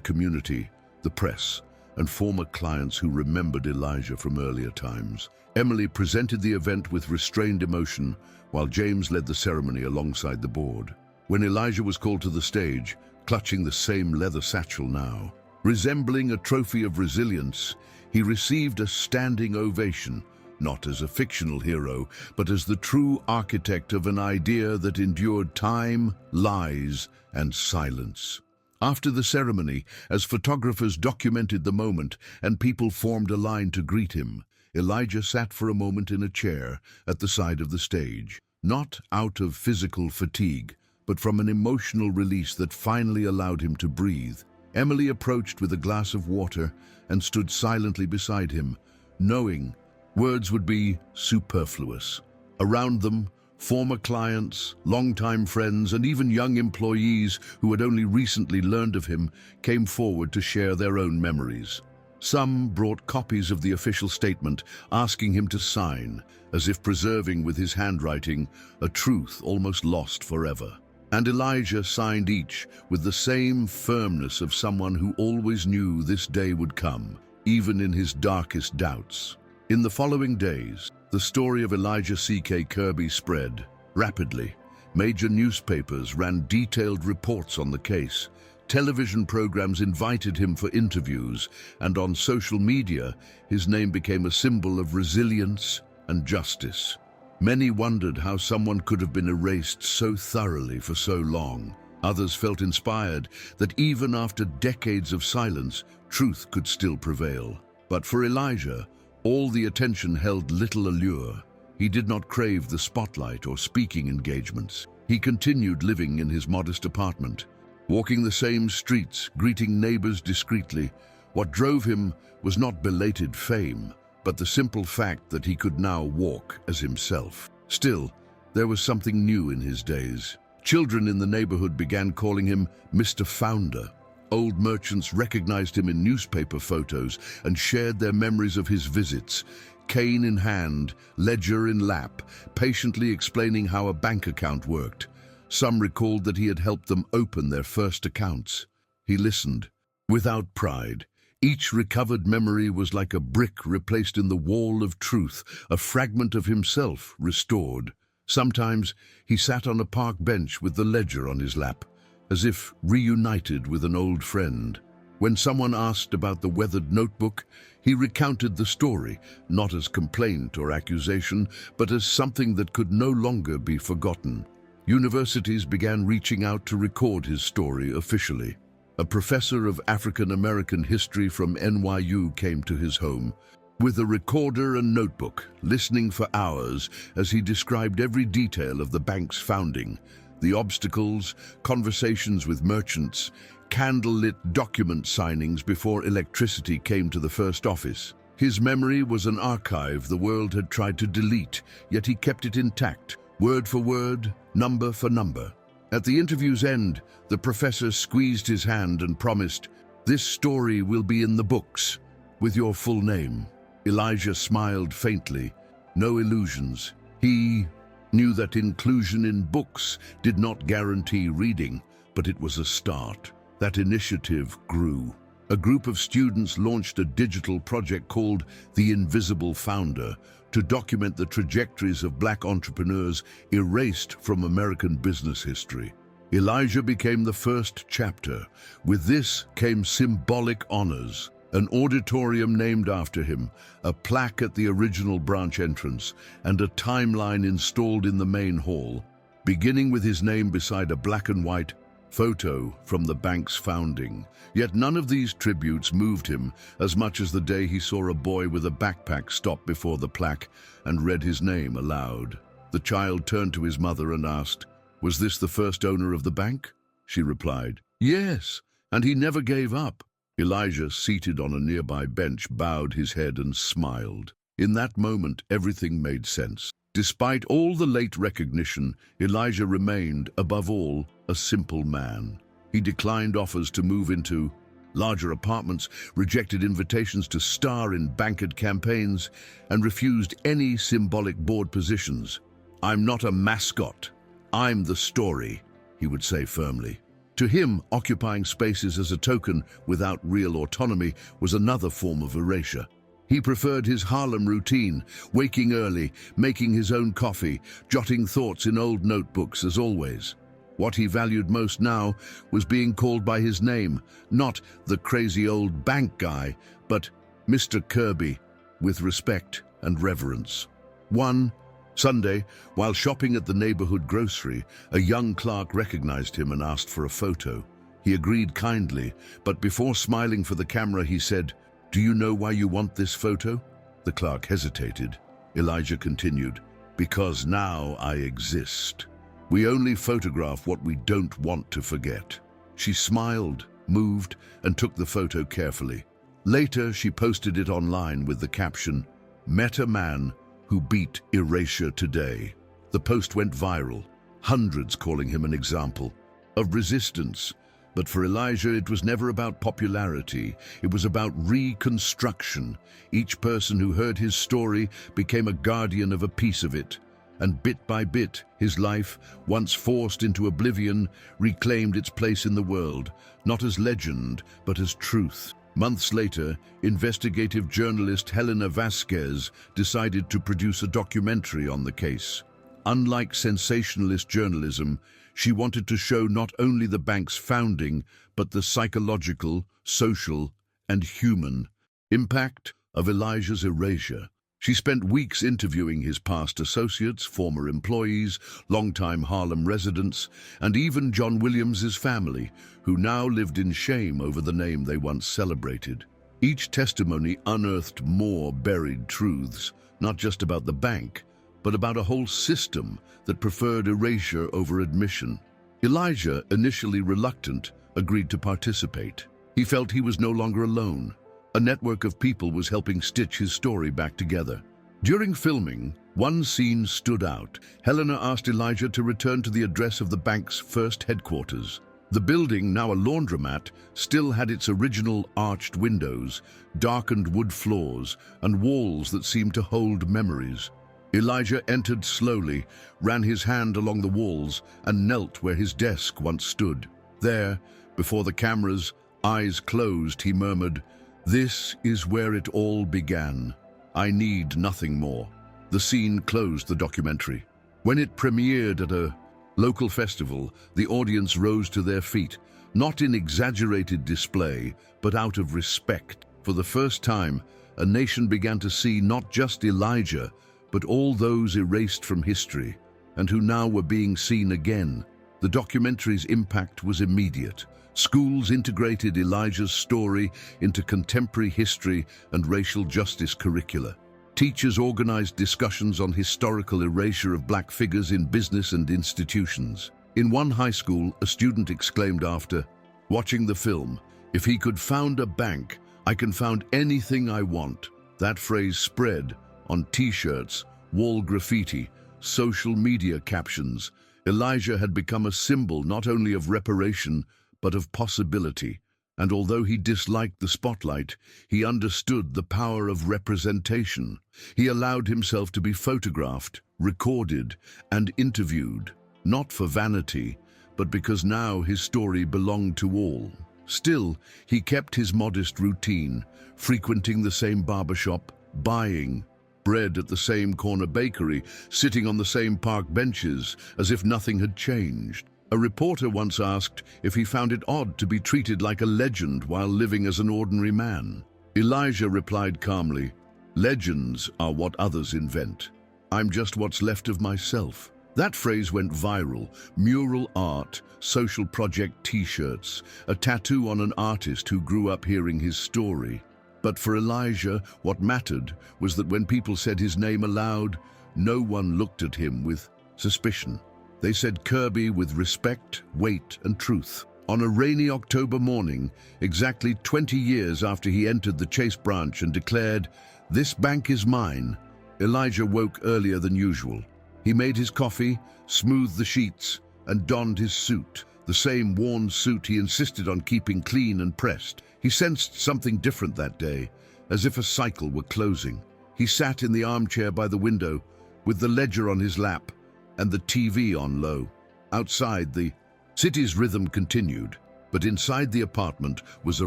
community, the press, and former clients who remembered Elijah from earlier times. Emily presented the event with restrained emotion, while James led the ceremony alongside the board. When Elijah was called to the stage, clutching the same leather satchel now, resembling a trophy of resilience, he received a standing ovation, not as a fictional hero, but as the true architect of an idea that endured time, lies, and silence. After the ceremony, as photographers documented the moment and people formed a line to greet him, Elijah sat for a moment in a chair at the side of the stage, not out of physical fatigue, but from an emotional release that finally allowed him to breathe. Emily approached with a glass of water and stood silently beside him, knowing words would be superfluous. Around them, former clients, longtime friends, and even young employees who had only recently learned of him came forward to share their own memories. Some brought copies of the official statement, asking him to sign, as if preserving with his handwriting a truth almost lost forever. And Elijah signed each with the same firmness of someone who always knew this day would come, even in his darkest doubts. In the following days, the story of Elijah C.K. Kirby spread rapidly. Major newspapers ran detailed reports on the case. Television programs invited him for interviews, and on social media, his name became a symbol of resilience and justice. Many wondered how someone could have been erased so thoroughly for so long. Others felt inspired that even after decades of silence, truth could still prevail. But for Elijah, all the attention held little allure. He did not crave the spotlight or speaking engagements. He continued living in his modest apartment, walking the same streets, greeting neighbors discreetly. What drove him was not belated fame, but the simple fact that he could now walk as himself. Still, there was something new in his days. Children in the neighborhood began calling him Mr. Founder. Old merchants recognized him in newspaper photos and shared their memories of his visits, cane in hand, ledger in lap, patiently explaining how a bank account worked. Some recalled that he had helped them open their first accounts. He listened, without pride, Each recovered memory was like a brick replaced in the wall of truth, a fragment of himself restored. Sometimes he sat on a park bench with the ledger on his lap, as if reunited with an old friend. When someone asked about the weathered notebook, he recounted the story, not as complaint or accusation, but as something that could no longer be forgotten. Universities began reaching out to record his story officially. A professor of African American history from NYU came to his home, with a recorder and notebook, listening for hours as he described every detail of the bank's founding, the obstacles, conversations with merchants, candlelit document signings before electricity came to the first office. His memory was an archive the world had tried to delete, yet he kept it intact, word for word, number for number. At the interview's end, the professor squeezed his hand and promised, "This story will be in the books, with your full name." Elijah smiled faintly. No illusions. He knew that inclusion in books did not guarantee reading, but it was a start. That initiative grew. A group of students launched a digital project called The Invisible Founder to document the trajectories of Black entrepreneurs erased from American business history. Elijah became the first chapter. With this came symbolic honors. An auditorium named after him, a plaque at the original branch entrance, and a timeline installed in the main hall, beginning with his name beside a black and white photo from the bank's founding. Yet none of these tributes moved him as much as the day he saw a boy with a backpack stop before the plaque and read his name aloud. The child turned to his mother and asked, "Was this the first owner of the bank?" She replied, "Yes, and he never gave up." Elijah, seated on a nearby bench, bowed his head and smiled. In that moment, everything made sense. Despite all the late recognition, Elijah remained, above all, a simple man. He declined offers to move into larger apartments, rejected invitations to star in banquet campaigns, and refused any symbolic board positions. "I'm not a mascot. I'm the story," he would say firmly. To him, occupying spaces as a token without real autonomy was another form of erasure. He preferred his Harlem routine, waking early, making his own coffee, jotting thoughts in old notebooks as always. What he valued most now was being called by his name, not the crazy old bank guy, but Mr. Kirby, with respect and reverence. One Sunday, while shopping at the neighborhood grocery, a young clerk recognized him and asked for a photo. He agreed kindly, but before smiling for the camera, he said, "Do you know why you want this photo?" The clerk hesitated. Elijah continued, "Because now I exist. We only photograph what we don't want to forget." She smiled, moved, and took the photo carefully. Later, she posted it online with the caption, "Met a man who beat erasure today." The post went viral, hundreds calling him an example of resistance. But for Elijah, it was never about popularity. It was about reconstruction. Each person who heard his story became a guardian of a piece of it. And bit by bit, his life, once forced into oblivion, reclaimed its place in the world, not as legend, but as truth. Months later, investigative journalist Helena Vasquez decided to produce a documentary on the case. Unlike sensationalist journalism, she wanted to show not only the bank's founding, but the psychological, social, and human impact of Elijah's erasure. She spent weeks interviewing his past associates, former employees, longtime Harlem residents, and even John Williams's family, who now lived in shame over the name they once celebrated. Each testimony unearthed more buried truths, not just about the bank, but about a whole system that preferred erasure over admission. Elijah, initially reluctant, agreed to participate. He felt he was no longer alone. A network of people was helping stitch his story back together. During filming, one scene stood out. Helena asked Elijah to return to the address of the bank's first headquarters. The building, now a laundromat, still had its original arched windows, darkened wood floors, and walls that seemed to hold memories. Elijah entered slowly, ran his hand along the walls, and knelt where his desk once stood. There, before the cameras, eyes closed, he murmured, This is where it all began. I need nothing more. The scene closed the documentary. When it premiered at a local festival, the audience rose to their feet, not in exaggerated display, but out of respect. For the first time, a nation began to see not just Elijah, but all those erased from history, and who now were being seen again. The documentary's impact was immediate. Schools integrated Elijah's story into contemporary history and racial justice curricula. Teachers organized discussions on historical erasure of black figures in business and institutions. In one high school, a student exclaimed after watching the film, "If he could found a bank, I can found anything I want." That phrase spread on t-shirts, wall graffiti, social media captions. Elijah had become a symbol not only of reparation, but of possibility. And although he disliked the spotlight, he understood the power of representation. He allowed himself to be photographed, recorded, and interviewed, not for vanity, but because now his story belonged to all. Still, he kept his modest routine, frequenting the same barbershop, buying bread at the same corner bakery, sitting on the same park benches, as if nothing had changed. A reporter once asked if he found it odd to be treated like a legend while living as an ordinary man. Elijah replied calmly, "Legends are what others invent. I'm just what's left of myself." That phrase went viral. Mural art, social project t-shirts, a tattoo on an artist who grew up hearing his story. But for Elijah, what mattered was that when people said his name aloud, no one looked at him with suspicion. They said Kirby with respect, weight, and truth. On a rainy October morning, exactly 20 years after he entered the Chase branch and declared, "This bank is mine," Elijah woke earlier than usual. He made his coffee, smoothed the sheets, and donned his suit, the same worn suit he insisted on keeping clean and pressed. He sensed something different that day, as if a cycle were closing. He sat in the armchair by the window, with the ledger on his lap and the TV on low. Outside, the city's rhythm continued, but inside the apartment was a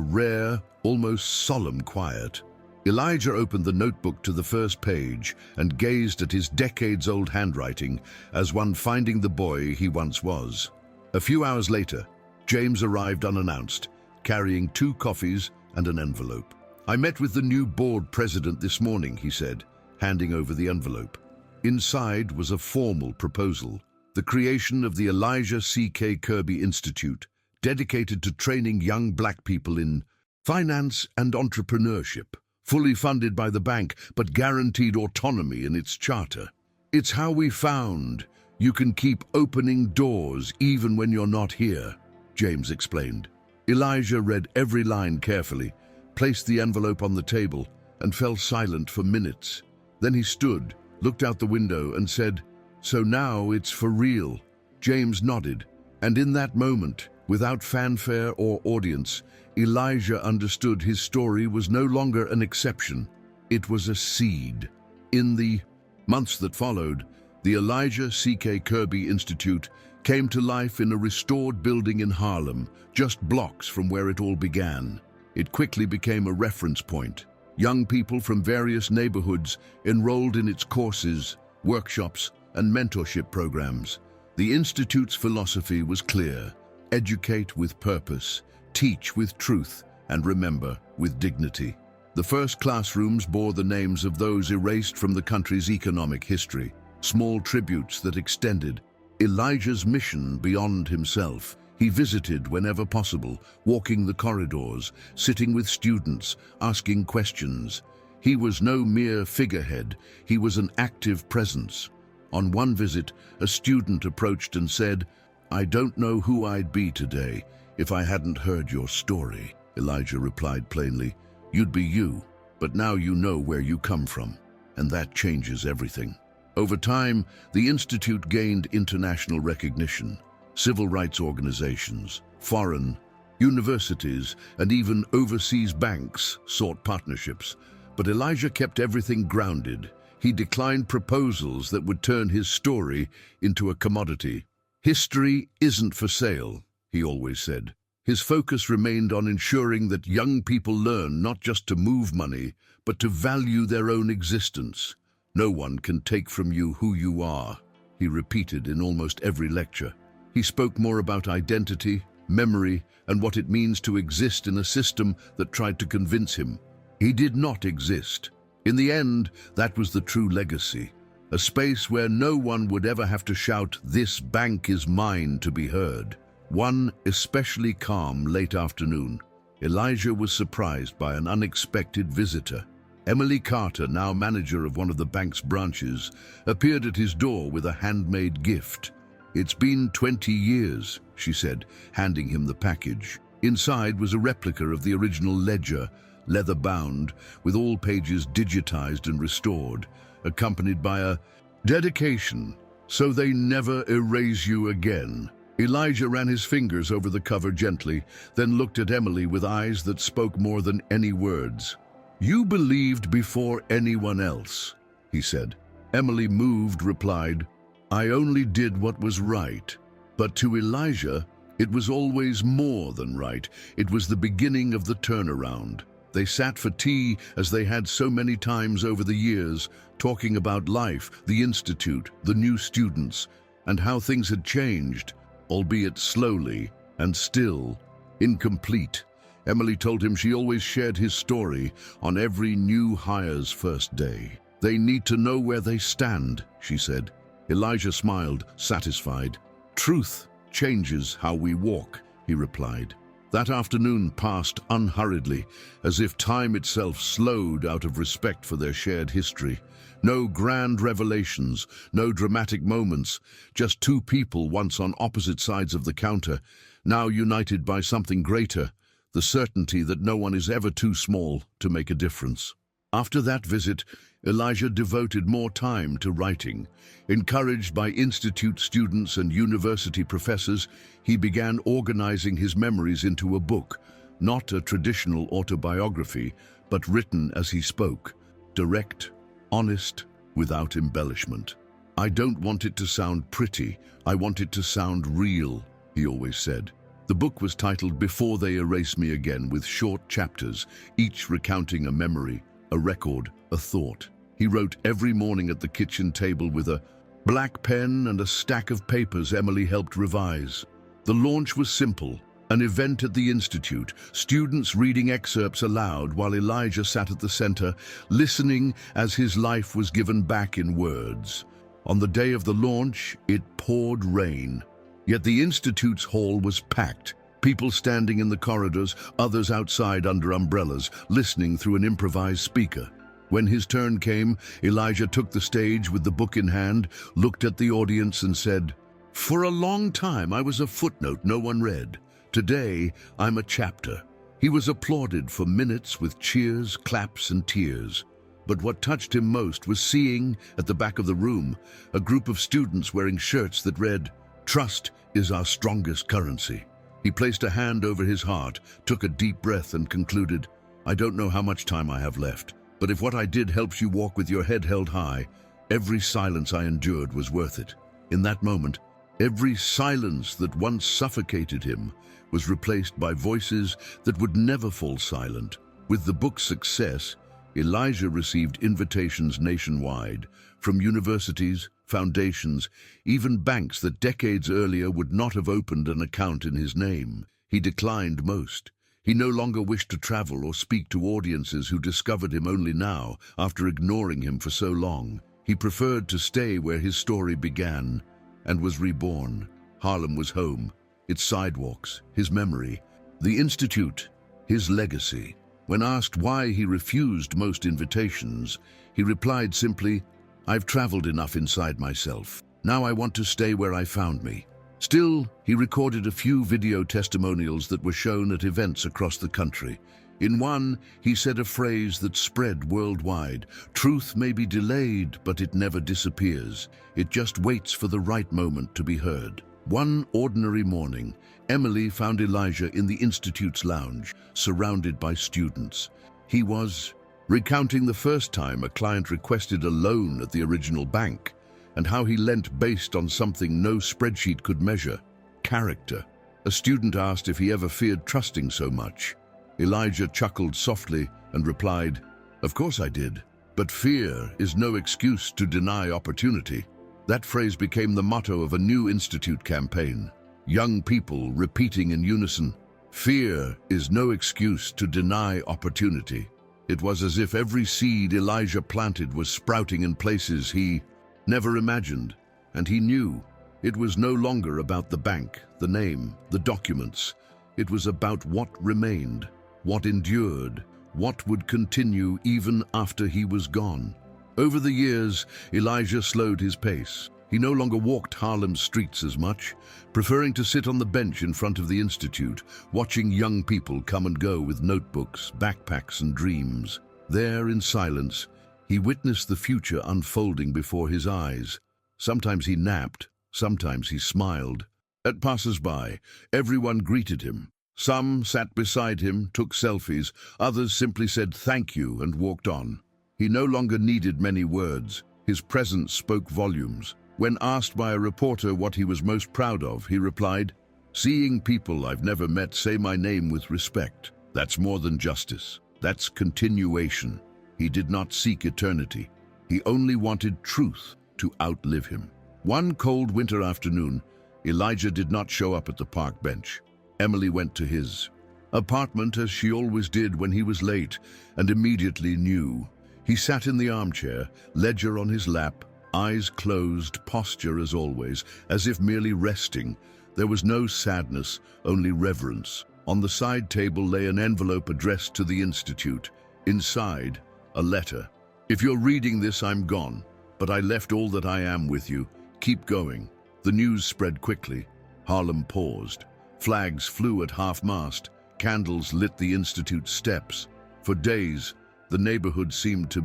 rare, almost solemn quiet. Elijah opened the notebook to the first page and gazed at his decades-old handwriting as one finding the boy he once was. A few hours later, James arrived unannounced, carrying 2 coffees and an envelope. "I met with the new board president this morning," he said, handing over the envelope. Inside was a formal proposal, the creation of the Elijah C.K. Kirby Institute, dedicated to training young black people in finance and entrepreneurship, fully funded by the bank, but guaranteed autonomy in its charter. "It's how we found you can keep opening doors even when you're not here," James explained. Elijah read every line carefully, placed the envelope on the table, and fell silent for minutes. Then he stood, looked out the window, and said, "So now it's for real." James nodded, and in that moment, without fanfare or audience, Elijah understood his story was no longer an exception. It was a seed. In the months that followed, the Elijah C.K. Kirby Institute came to life in a restored building in Harlem, just blocks from where it all began. It quickly became a reference point. Young people from various neighborhoods enrolled in its courses, workshops, and mentorship programs. The Institute's philosophy was clear: educate with purpose, teach with truth, and remember with dignity. The first classrooms bore the names of those erased from the country's economic history, small tributes that extended Elijah's mission beyond himself. He visited whenever possible, walking the corridors, sitting with students, asking questions. He was no mere figurehead, he was an active presence. On one visit, a student approached and said, "I don't know who I'd be today if I hadn't heard your story." Elijah replied plainly, "You'd be you, but now you know where you come from, and that changes everything." Over time, the Institute gained international recognition. Civil rights organizations, foreign universities, and even overseas banks sought partnerships. But Elijah kept everything grounded. He declined proposals that would turn his story into a commodity. "History isn't for sale," he always said. His focus remained on ensuring that young people learn not just to move money, but to value their own existence. "No one can take from you who you are," he repeated in almost every lecture. He spoke more about identity, memory, and what it means to exist in a system that tried to convince him he did not exist. In the end, that was the true legacy. A space where no one would ever have to shout, "This bank is mine," to be heard. One especially calm late afternoon, Elijah was surprised by an unexpected visitor. Emily Carter, now manager of one of the bank's branches, appeared at his door with a handmade gift. "It's been 20 years, she said, handing him the package. Inside was a replica of the original ledger, leather-bound, with all pages digitized and restored, accompanied by a dedication, "So they never erase you again." Elijah ran his fingers over the cover gently, then looked at Emily with eyes that spoke more than any words. "You believed before anyone else," he said. Emily, moved, replied, "I only did what was right." But to Elijah, it was always more than right. It was the beginning of the turnaround. They sat for tea, as they had so many times over the years, talking about life, the institute, the new students, and how things had changed, albeit slowly and still incomplete. Emily told him she always shared his story on every new hire's first day. "They need to know where they stand," she said. Elijah smiled, satisfied. "Truth changes how we walk," he replied. That afternoon passed unhurriedly, as if time itself slowed out of respect for their shared history. No grand revelations, no dramatic moments, just two people once on opposite sides of the counter, now united by something greater, the certainty that no one is ever too small to make a difference. After that visit, Elijah devoted more time to writing. Encouraged by institute students and university professors, he began organizing his memories into a book, not a traditional autobiography, but written as he spoke, direct, honest, without embellishment. "I don't want it to sound pretty, I want it to sound real," he always said. The book was titled "Before They Erase Me Again," with short chapters, each recounting a memory, a record, a thought. He wrote every morning at the kitchen table with a black pen and a stack of papers Emily helped revise. The launch was simple, an event at the institute, students reading excerpts aloud while Elijah sat at the center, listening as his life was given back in words. On the day of the launch, it poured rain. Yet the institute's hall was packed, people standing in the corridors, others outside under umbrellas, listening through an improvised speaker. When his turn came, Elijah took the stage with the book in hand, looked at the audience and said, "For a long time I was a footnote no one read. Today I'm a chapter." He was applauded for minutes with cheers, claps and tears. But what touched him most was seeing, at the back of the room, a group of students wearing shirts that read, "Trust is our strongest currency." He placed a hand over his heart, took a deep breath and concluded, "I don't know how much time I have left, but if what I did helps you walk with your head held high, every silence I endured was worth it." In that moment, every silence that once suffocated him was replaced by voices that would never fall silent. With the book's success, Elijah received invitations nationwide, from universities, foundations, even banks that decades earlier would not have opened an account in his name. He declined most. He no longer wished to travel or speak to audiences who discovered him only now, after ignoring him for so long. He preferred to stay where his story began and was reborn. Harlem was home, its sidewalks, his memory, the institute, his legacy. When asked why he refused most invitations, he replied simply, "I've traveled enough inside myself. Now I want to stay where I found me." Still, he recorded a few video testimonials that were shown at events across the country. In one, he said a phrase that spread worldwide: "Truth may be delayed, but it never disappears. It just waits for the right moment to be heard." One ordinary morning, Emily found Elijah in the Institute's lounge, surrounded by students. He was recounting the first time a client requested a loan at the original bank, and how he lent based on something no spreadsheet could measure: character. A student asked if he ever feared trusting so much. Elijah chuckled softly and replied, "Of course I did, but fear is no excuse to deny opportunity." That phrase became the motto of a new institute campaign. Young people repeating in unison, "Fear is no excuse to deny opportunity." It was as if every seed Elijah planted was sprouting in places he never imagined, and he knew it was no longer about the bank, the name, the documents. It was about what remained, what endured, what would continue even after he was gone. Over the years, Elijah slowed his pace. He no longer walked Harlem's streets as much, preferring to sit on the bench in front of the institute, watching young people come and go with notebooks, backpacks, and dreams. There, in silence, he witnessed the future unfolding before his eyes. Sometimes he napped, sometimes he smiled. At passers-by, everyone greeted him. Some sat beside him, took selfies, others simply said thank you and walked on. He no longer needed many words. His presence spoke volumes. When asked by a reporter what he was most proud of, he replied, "Seeing people I've never met say my name with respect. That's more than justice. That's continuation." He did not seek eternity. He only wanted truth to outlive him. One cold winter afternoon, Elijah did not show up at the park bench. Emily went to his apartment as she always did when he was late, and immediately knew. He sat in the armchair, ledger on his lap, eyes closed, posture as always, as if merely resting. There was no sadness, only reverence. On the side table lay an envelope addressed to the institute. Inside, a letter. "If you're reading this, I'm gone, but I left all that I am with you. Keep going." The news spread quickly. Harlem paused. Flags flew at half-mast. Candles lit the institute steps. For days, the neighborhood seemed to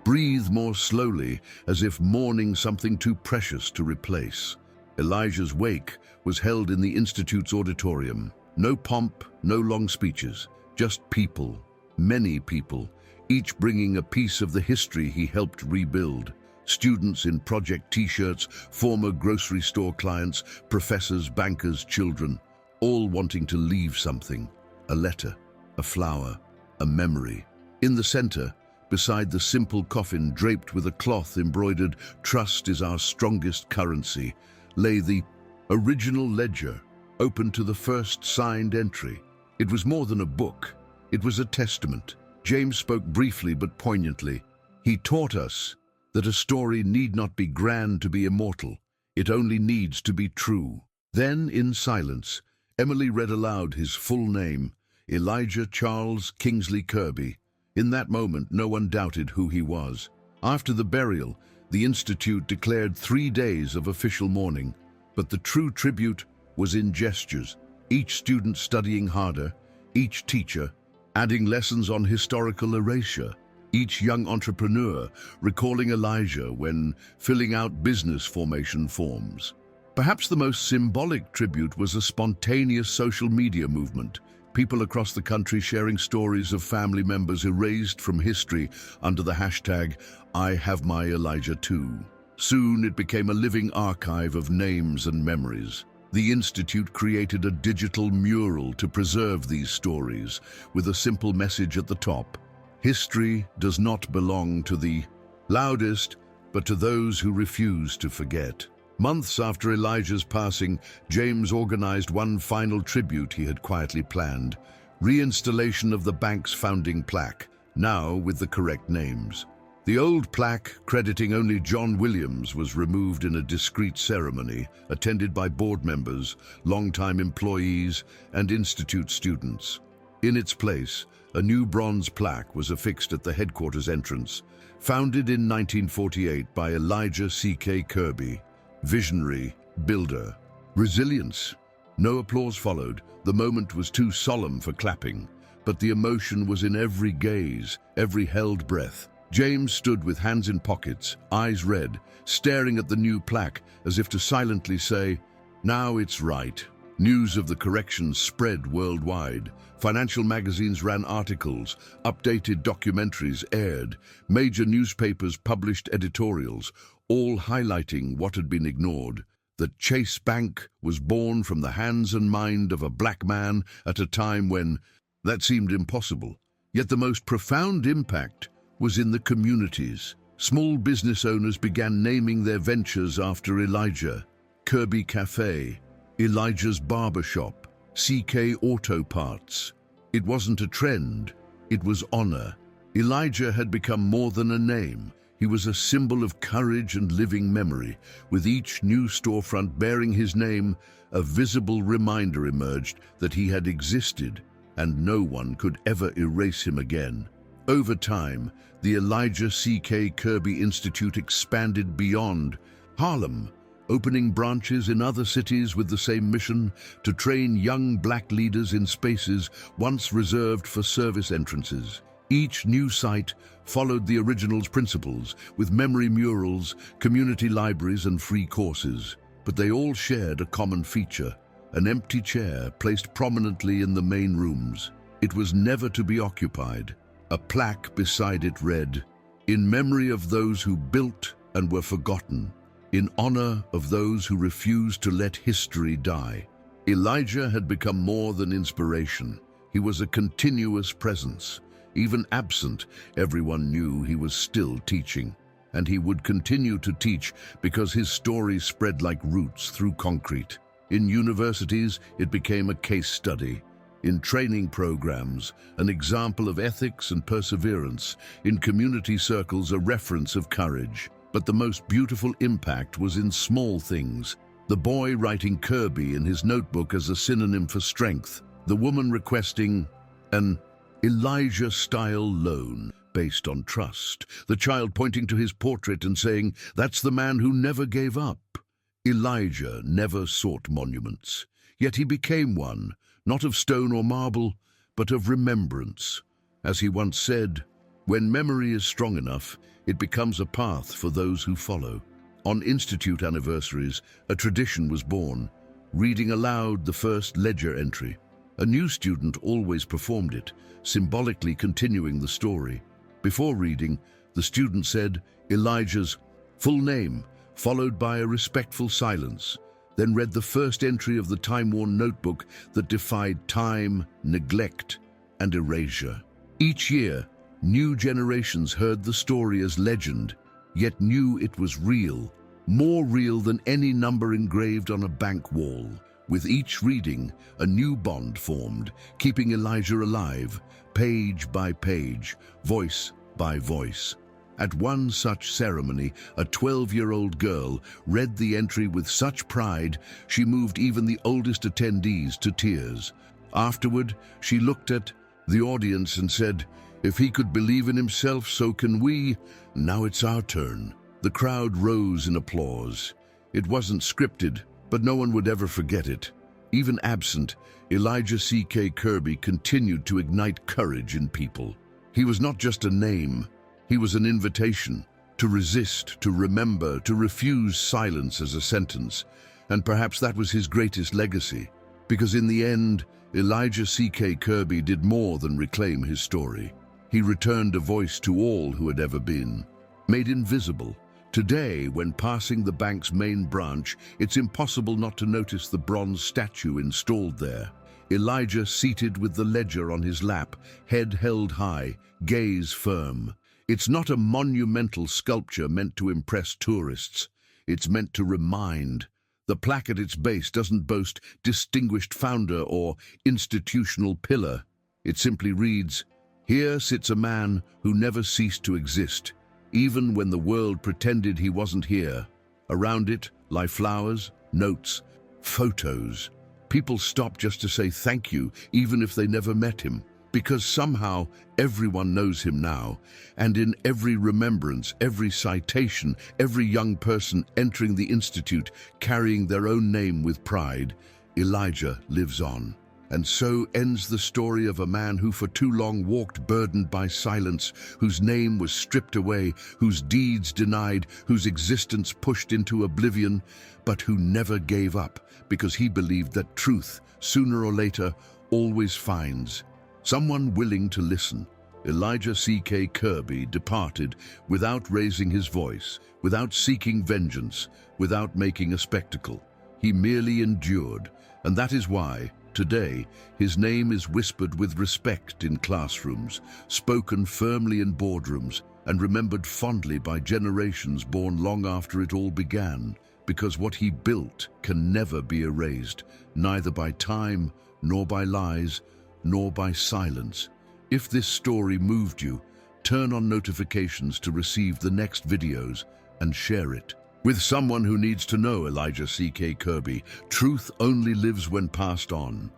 breathe more slowly, as if mourning something too precious to replace. Elijah's wake was held in the institute's auditorium. No pomp, no long speeches, just people, many people, each bringing a piece of the history he helped rebuild. Students in project t-shirts, former grocery store clients, professors, bankers, children, all wanting to leave something. A letter, a flower, a memory. In the center, beside the simple coffin draped with a cloth embroidered "Trust is our strongest currency," lay the original ledger, open to the first signed entry. It was more than a book. It was a testament. James spoke briefly but poignantly. He taught us that a story need not be grand to be immortal. It only needs to be true. Then, in silence, Emily read aloud his full name, Elijah Charles Kingsley Kirby. In that moment, no one doubted who he was. After the burial, the Institute declared 3 days of official mourning, but the true tribute was in gestures, each student studying harder, each teacher adding lessons on historical erasure, each young entrepreneur recalling Elijah when filling out business formation forms. Perhaps the most symbolic tribute was a spontaneous social media movement. People across the country sharing stories of family members erased from history under the hashtag #IHaveMyElijah2. Soon it became a living archive of names and memories. The Institute created a digital mural to preserve these stories, with a simple message at the top: history does not belong to the loudest, but to those who refuse to forget. Months after Elijah's passing, James organized one final tribute he had quietly planned: reinstallation of the bank's founding plaque, now with the correct names. The old plaque, crediting only John Williams, was removed in a discreet ceremony, attended by board members, longtime employees, and institute students. In its place, a new bronze plaque was affixed at the headquarters entrance. Founded in 1948 by Elijah C.K. Kirby, visionary, builder, resilience. No applause followed. The moment was too solemn for clapping, but the emotion was in every gaze, every held breath. James stood with hands in pockets, eyes red, staring at the new plaque as if to silently say, "Now it's right." News of the corrections spread worldwide. Financial magazines ran articles, updated documentaries aired, major newspapers published editorials, all highlighting what had been ignored. that Chase Bank was born from the hands and mind of a black man at a time when that seemed impossible. Yet the most profound impact was in the communities. Small business owners began naming their ventures after Elijah. Kirby Cafe, Elijah's Barbershop, CK Auto Parts. It wasn't a trend, it was honor. Elijah had become more than a name. He was a symbol of courage and living memory. With each new storefront bearing his name, a visible reminder emerged that he had existed, and no one could ever erase him again. Over time, the Elijah C.K. Kirby Institute expanded beyond Harlem, opening branches in other cities with the same mission to train young black leaders in spaces once reserved for service entrances. Each new site followed the original's principles, with memory murals, community libraries, and free courses. But they all shared a common feature: an empty chair placed prominently in the main rooms. It was never to be occupied. A plaque beside it read, "In memory of those who built and were forgotten, in honor of those who refused to let history die." Elijah had become more than inspiration. He was a continuous presence. Even absent, everyone knew he was still teaching. And he would continue to teach because his story spread like roots through concrete. In universities, it became a case study. In training programs, an example of ethics and perseverance. In community circles, a reference of courage. But the most beautiful impact was in small things. The boy writing Kirby in his notebook as a synonym for strength. The woman requesting an Elijah-style loan based on trust. The child pointing to his portrait and saying, "That's the man who never gave up." Elijah never sought monuments, yet he became one, not of stone or marble, but of remembrance. As he once said, "When memory is strong enough, it becomes a path for those who follow." On institute anniversaries, a tradition was born, reading aloud the first ledger entry. A new student always performed it, symbolically continuing the story. Before reading, the student said Elijah's full name, followed by a respectful silence, then read the first entry of the time-worn notebook that defied time, neglect, and erasure. Each year, new generations heard the story as legend, yet knew it was real, more real than any number engraved on a bank wall. With each reading, a new bond formed, keeping Elijah alive, page by page, voice by voice. At one such ceremony, a 12-year-old girl read the entry with such pride, she moved even the oldest attendees to tears. Afterward, she looked at the audience and said, "If he could believe in himself, so can we. Now it's our turn." The crowd rose in applause. It wasn't scripted, but no one would ever forget it. Even absent, Elijah C.K. Kirby continued to ignite courage in people. He was not just a name, he was an invitation to resist, to remember, to refuse silence as a sentence. And perhaps that was his greatest legacy, because in the end, Elijah C.K. Kirby did more than reclaim his story. He returned a voice to all who had ever been, made invisible. Today, when passing the bank's main branch, it's impossible not to notice the bronze statue installed there. Elijah seated with the ledger on his lap, head held high, gaze firm. It's not a monumental sculpture meant to impress tourists. It's meant to remind. The plaque at its base doesn't boast distinguished founder or institutional pillar. It simply reads, "Here sits a man who never ceased to exist, even when the world pretended he wasn't here." Around it lie flowers, notes, photos. People stop just to say thank you, even if they never met him, because somehow everyone knows him now. And in every remembrance, every citation, every young person entering the institute carrying their own name with pride, Elijah lives on. And so ends the story of a man who for too long walked burdened by silence, whose name was stripped away, whose deeds denied, whose existence pushed into oblivion, but who never gave up because he believed that truth, sooner or later, always finds someone willing to listen. Elijah C.K. Kirby departed without raising his voice, without seeking vengeance, without making a spectacle. He merely endured, and that is why, today, his name is whispered with respect in classrooms, spoken firmly in boardrooms, and remembered fondly by generations born long after it all began, because what he built can never be erased, neither by time, nor by lies, nor by silence. If this story moved you, turn on notifications to receive the next videos and share it with someone who needs to know Elijah C.K. Kirby. Truth only lives when passed on.